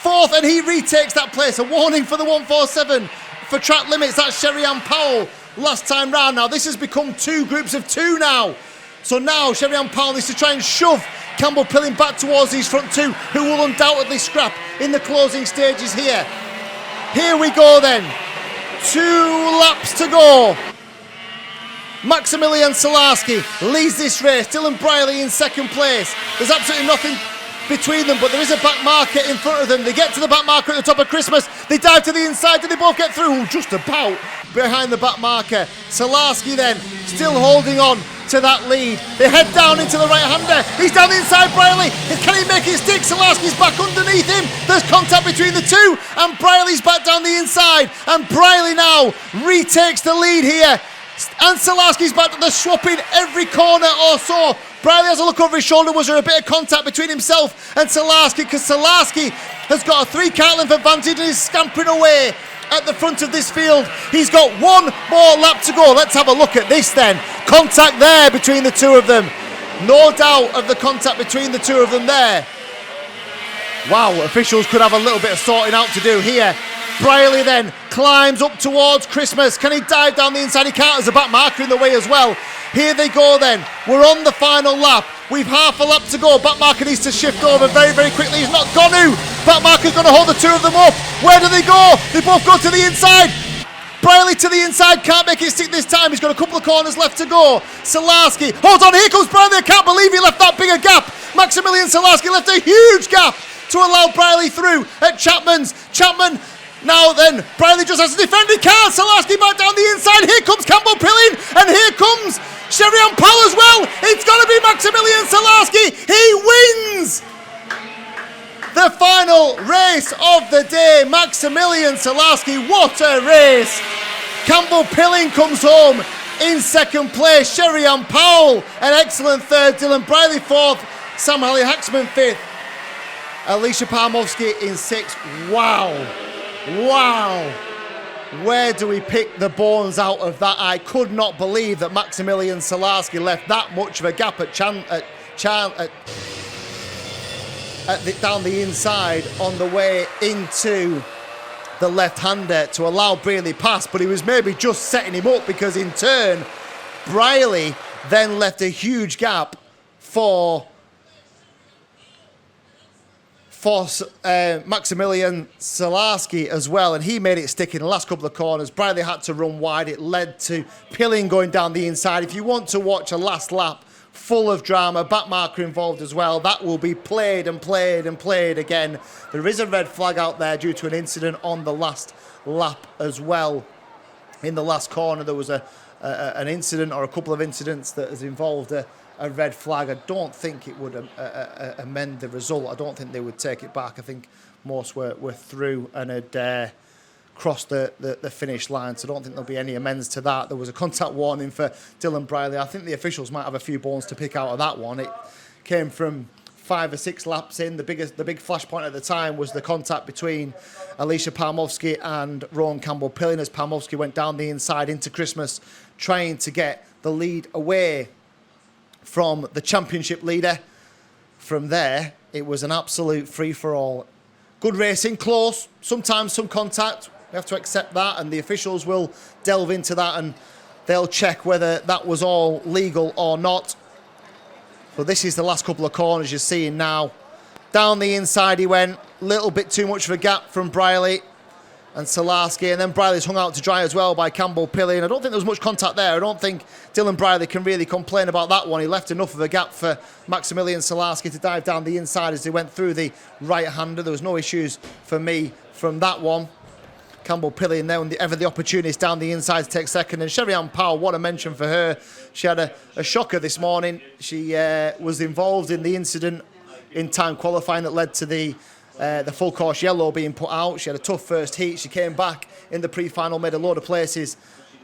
4th, and he retakes that place. A warning for the 147 for track limits. That's Sherry-Ann Powell last time round. Now this has become 2 groups of 2 now. So now Sherry-Ann Powell needs to try and shove Campbell Pilling back towards these front 2, who will undoubtedly scrap in the closing stages here. Here we go then. 2 laps to go. Maximilian Salarski leads this race. Dylan Briley in second place. There's absolutely nothing between them, but there is a back marker in front of them. They get to the back marker at the top of Christmas. They dive to the inside. Do they both get through? Just about behind the back marker. Salarski then still holding on to that lead. They head down into the right-hander. He's down the inside, Briley. Can he make it stick? Salarski's back underneath him. There's contact between the two, and Briley's back down the inside. And Briley now retakes the lead here. And Salarski's back. They're swapping every corner or so. Briley has a look over his shoulder. Was there a bit of contact between himself and Salarski? Because Salarski has got a 3 kart length advantage and is scampering away at the front of this field. He's got 1 more lap to go. Let's have a look at this then. Contact there between the two of them. No doubt of the contact between the two of them there. Wow, officials could have a little bit of sorting out to do here. Briley then climbs up towards Christmas. Can he dive down the inside? He can't. There's a back marker in the way as well. Here they go then. We're on the final lap. We've half a lap to go. Back marker needs to shift over very, very quickly. He's not gone to. Back marker's going to hold the two of them up. Where do they go? They both go to the inside. Briley to the inside, can't make it stick this time. He's got a couple of corners left to go. Salarski, hold on, here comes Briley. I can't believe he left that bigger gap. Maximilian Salarski left a huge gap to allow Briley through at Chapman's. Chapman, now then, Briley just has to defend. He can't. Salarski back down the inside. Here comes Campbell Pilling, and here comes Sherry-Ann Powell as well. It's going to be Maximilian Salarski. He wins the final race of the day. Maximilian Salarski, what a race. Campbell Pilling comes home in second place. Sherry-Ann Powell, an excellent third. Dylan Briley 4th. Sam Halley-Hicksman 5th. Alicia Palmovsky in 6th. Wow. Wow. Where do we pick the bones out of that? I could not believe that Maximilian Salarski left that much of a gap down the inside on the way into the left-hander to allow Braley pass, but he was maybe just setting him up, because in turn, Braley then left a huge gap for Maximilian Salarski as well, and he made it stick in the last couple of corners. Braley had to run wide. It led to Pilling going down the inside. If you want to watch a last lap full of drama, backmarker involved as well, that will be played and played and played again. There is a red flag out there due to an incident on the last lap as well. In the last corner, there was an incident, or a couple of incidents, that has involved a red flag. I don't think it would amend the result. I don't think they would take it back. I think most were through and had crossed the finish line, so I don't think there'll be any amends to that. There was a contact warning for Dylan Braley. I think the officials might have a few bones to pick out of that one. It came from 5 or 6 laps in. The big flashpoint at the time was the contact between Alicia Palmovsky and Rowan Campbell-Pilling as Palmovsky went down the inside into Christmas, trying to get the lead away from the championship leader. From there, it was an absolute free-for-all. Good racing, close, sometimes some contact. We have to accept that, and the officials will delve into that, and they'll check whether that was all legal or not. So this is the last couple of corners you're seeing now. Down the inside he went, little bit too much of a gap from Braley and Salarski, and then Braley's hung out to dry as well by Campbell-Pilling. I don't think there was much contact there. I don't think Dylan Braley can really complain about that one. He left enough of a gap for Maximilian Salarski to dive down the inside as he went through the right-hander. There was no issues for me from that one. Campbell-Pilling there, whenever the opportunity is down the inside to take second. And Sherry Ann Powell, what a mention for her. She had a shocker this morning. She was involved in the incident in time qualifying that led to the full course yellow being put out. She had a tough first heat. She came back in the pre-final, made a load of places,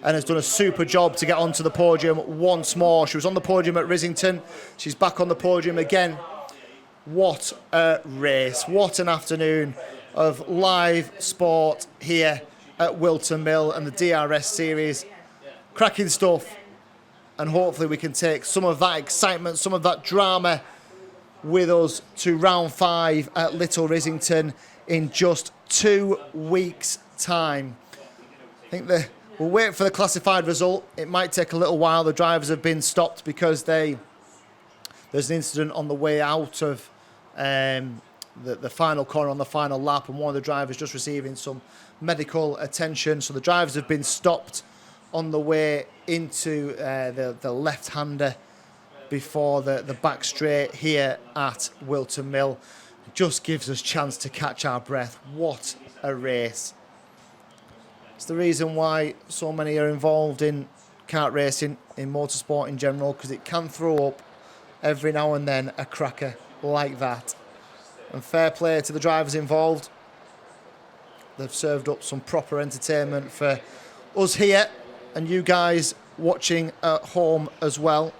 and has done a super job to get onto the podium once more. She was on the podium at Rissington. She's back on the podium again. What a race. What an afternoon of live sport here at Whilton Mill and the DRS Series. Cracking stuff. And hopefully we can take some of that excitement, some of that drama with us to round 5 at Little Rissington in just 2 weeks' time. I think we'll wait for the classified result. It might take a little while. The drivers have been stopped because there's an incident on the way out of the final corner on the final lap, and one of the drivers just receiving some medical attention. So the drivers have been stopped on the way into the left-hander before the back straight here at Whilton Mill. It just gives us a chance to catch our breath. What a race. It's the reason why so many are involved in kart racing, in motorsport in general, because it can throw up every now and then a cracker like that. And fair play to the drivers involved. They've served up some proper entertainment for us here and you guys watching at home as well.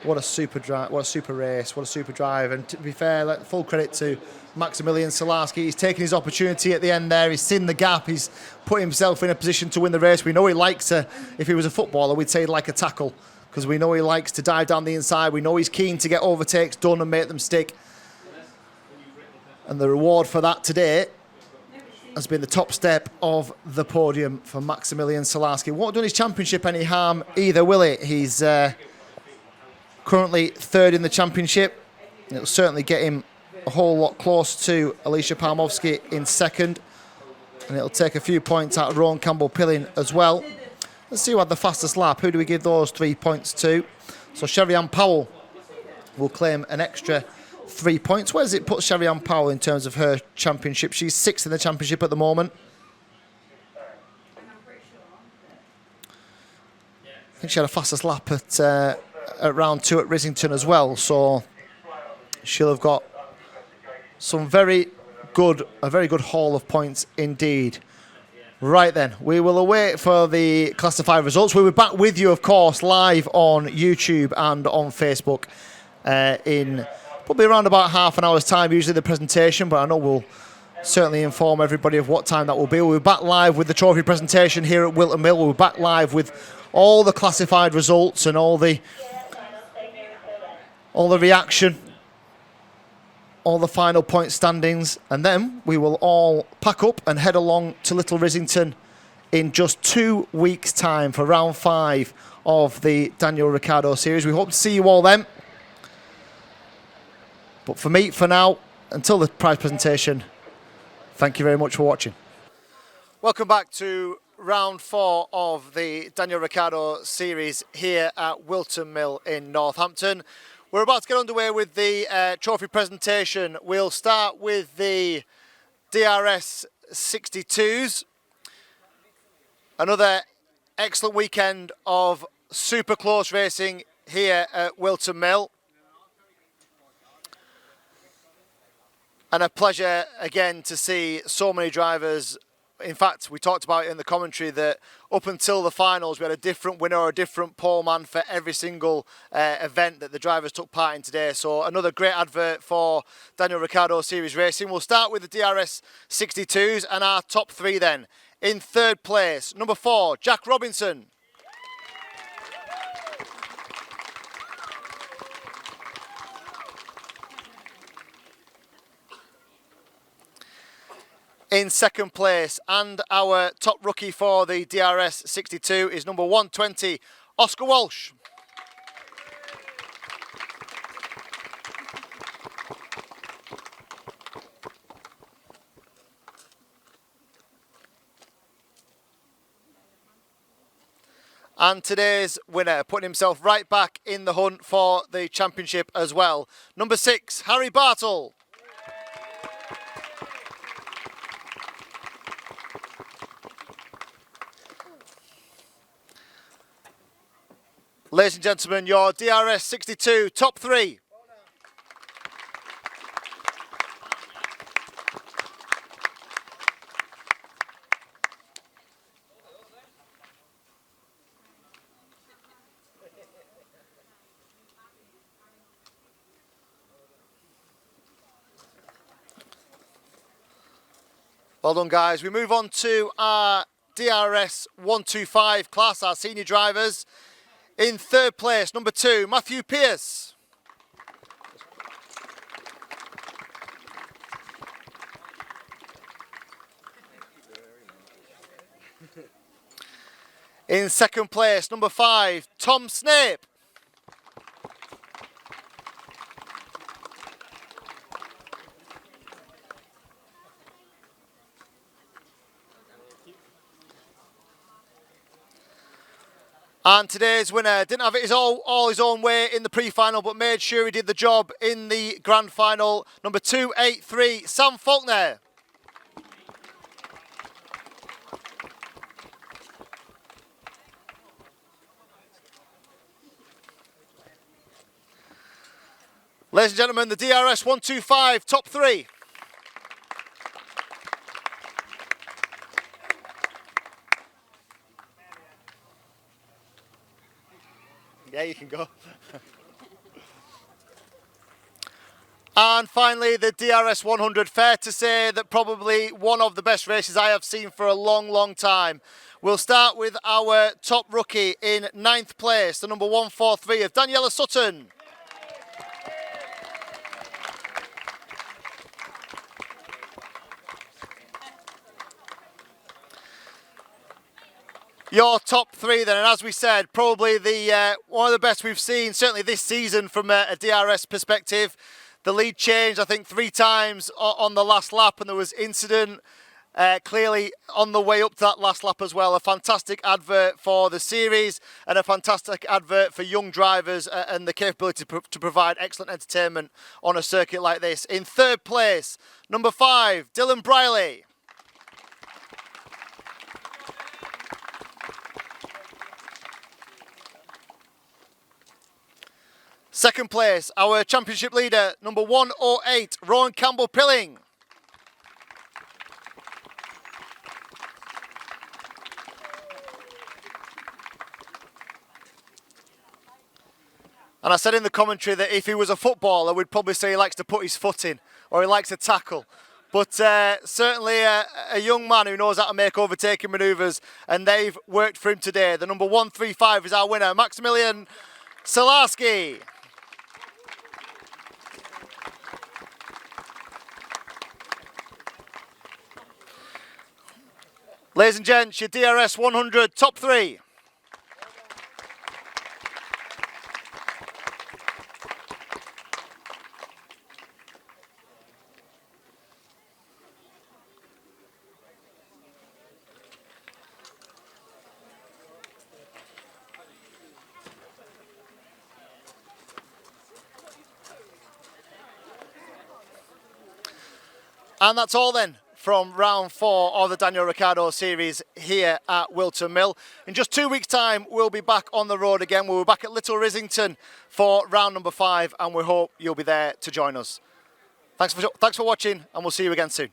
What a super drive, what a super race, what a super drive. And to be fair, full credit to Maximilian Salarski. He's taken his opportunity at the end there. He's seen the gap. He's put himself in a position to win the race. We know he likes to, if he was a footballer, we'd say he'd like a tackle, because we know he likes to dive down the inside. We know he's keen to get overtakes done and make them stick. And the reward for that today has been the top step of the podium for Maximilian Salarski. Won't do his championship any harm either, will it? He's currently third in the championship. It'll certainly get him a whole lot close to Alicia Palmovsky in second. And it'll take a few points out of Rowan Campbell-Pilling as well. Let's see who had the fastest lap. Who do we give those 3 points to? So Sherry Ann Powell will claim an extra 3 points. Where does it put Sherry Ann Powell in terms of her championship? She's 6th in the championship at the moment. I think she had a fastest lap at round 2 at Rissington as well. So she'll have got a very good haul of points indeed. Right then, we will await for the classified results. We'll be back with you, of course, live on YouTube and on Facebook in probably around about half an hour's time, usually the presentation, but I know we'll certainly inform everybody of what time that will be. We'll be back live with the trophy presentation here at Whilton Mill. We'll be back live with all the classified results and all the reaction, all the final point standings, and then we will all pack up and head along to Little Rissington in just 2 weeks' time for round 5 of the Daniel Ricciardo Series. We hope to see you all then. But for me, for now, until the prize presentation, thank you very much for watching. Welcome back to round 4 of the Daniel Ricciardo Series here at Whilton Mill in Northampton. We're about to get underway with the trophy presentation. We'll start with the DRS62s. Another excellent weekend of super close racing here at Whilton Mill. And a pleasure again to see so many drivers. In fact, we talked about it in the commentary that up until the finals, we had a different winner or a different pole man for every single event that the drivers took part in today. So another great advert for Daniel Ricciardo Series Racing. We'll start with the DRS62s and our top 3 then. In 3rd place, number 4, Jack Robinson. In 2nd place, and our top rookie for the DRS62 is number 120, Oscar Walsh. And today's winner, putting himself right back in the hunt for the championship as well. Number 6, Harry Bartle. Ladies and gentlemen, your DRS62 top 3. Well done, guys. We move on to our DRS125 class, our senior drivers. In 3rd place, number 2, Matthew Pearce. In 2nd place, number 5, Tom Snape. And today's winner didn't have it all his own way in the pre-final, but made sure he did the job in the grand final. Number 283, Sam Faulkner. Ladies and gentlemen, the DRS125 top 3. Yeah, you can go. And finally, the DRS100. Fair to say that probably one of the best races I have seen for a long, long time. We'll start with our top rookie in 9th place, the number 143 of Daniela Sutton. Your top 3 then, and as we said, probably the one of the best we've seen, certainly this season from a DRS perspective. The lead changed, I think, 3 times on the last lap, and there was incident clearly on the way up to that last lap as well. A fantastic advert for the series and a fantastic advert for young drivers and the capability to provide excellent entertainment on a circuit like this. In 3rd place, number 5, Dylan Briley. Second place, our championship leader, number 108, Rowan Campbell-Pilling. And I said in the commentary that if he was a footballer, we'd probably say he likes to put his foot in or he likes to tackle. But certainly a young man who knows how to make overtaking manoeuvres, and they've worked for him today. The number 135 is our winner, Maximilian Salarski. Ladies and gents, your DRS100 top 3. And that's all then from round 4 of the Daniel Ricciardo Series here at Whilton Mill. In just 2 weeks' time, we'll be back on the road again. We'll be back at Little Rissington for round number 5, and we hope you'll be there to join us. Thanks for watching, and we'll see you again soon.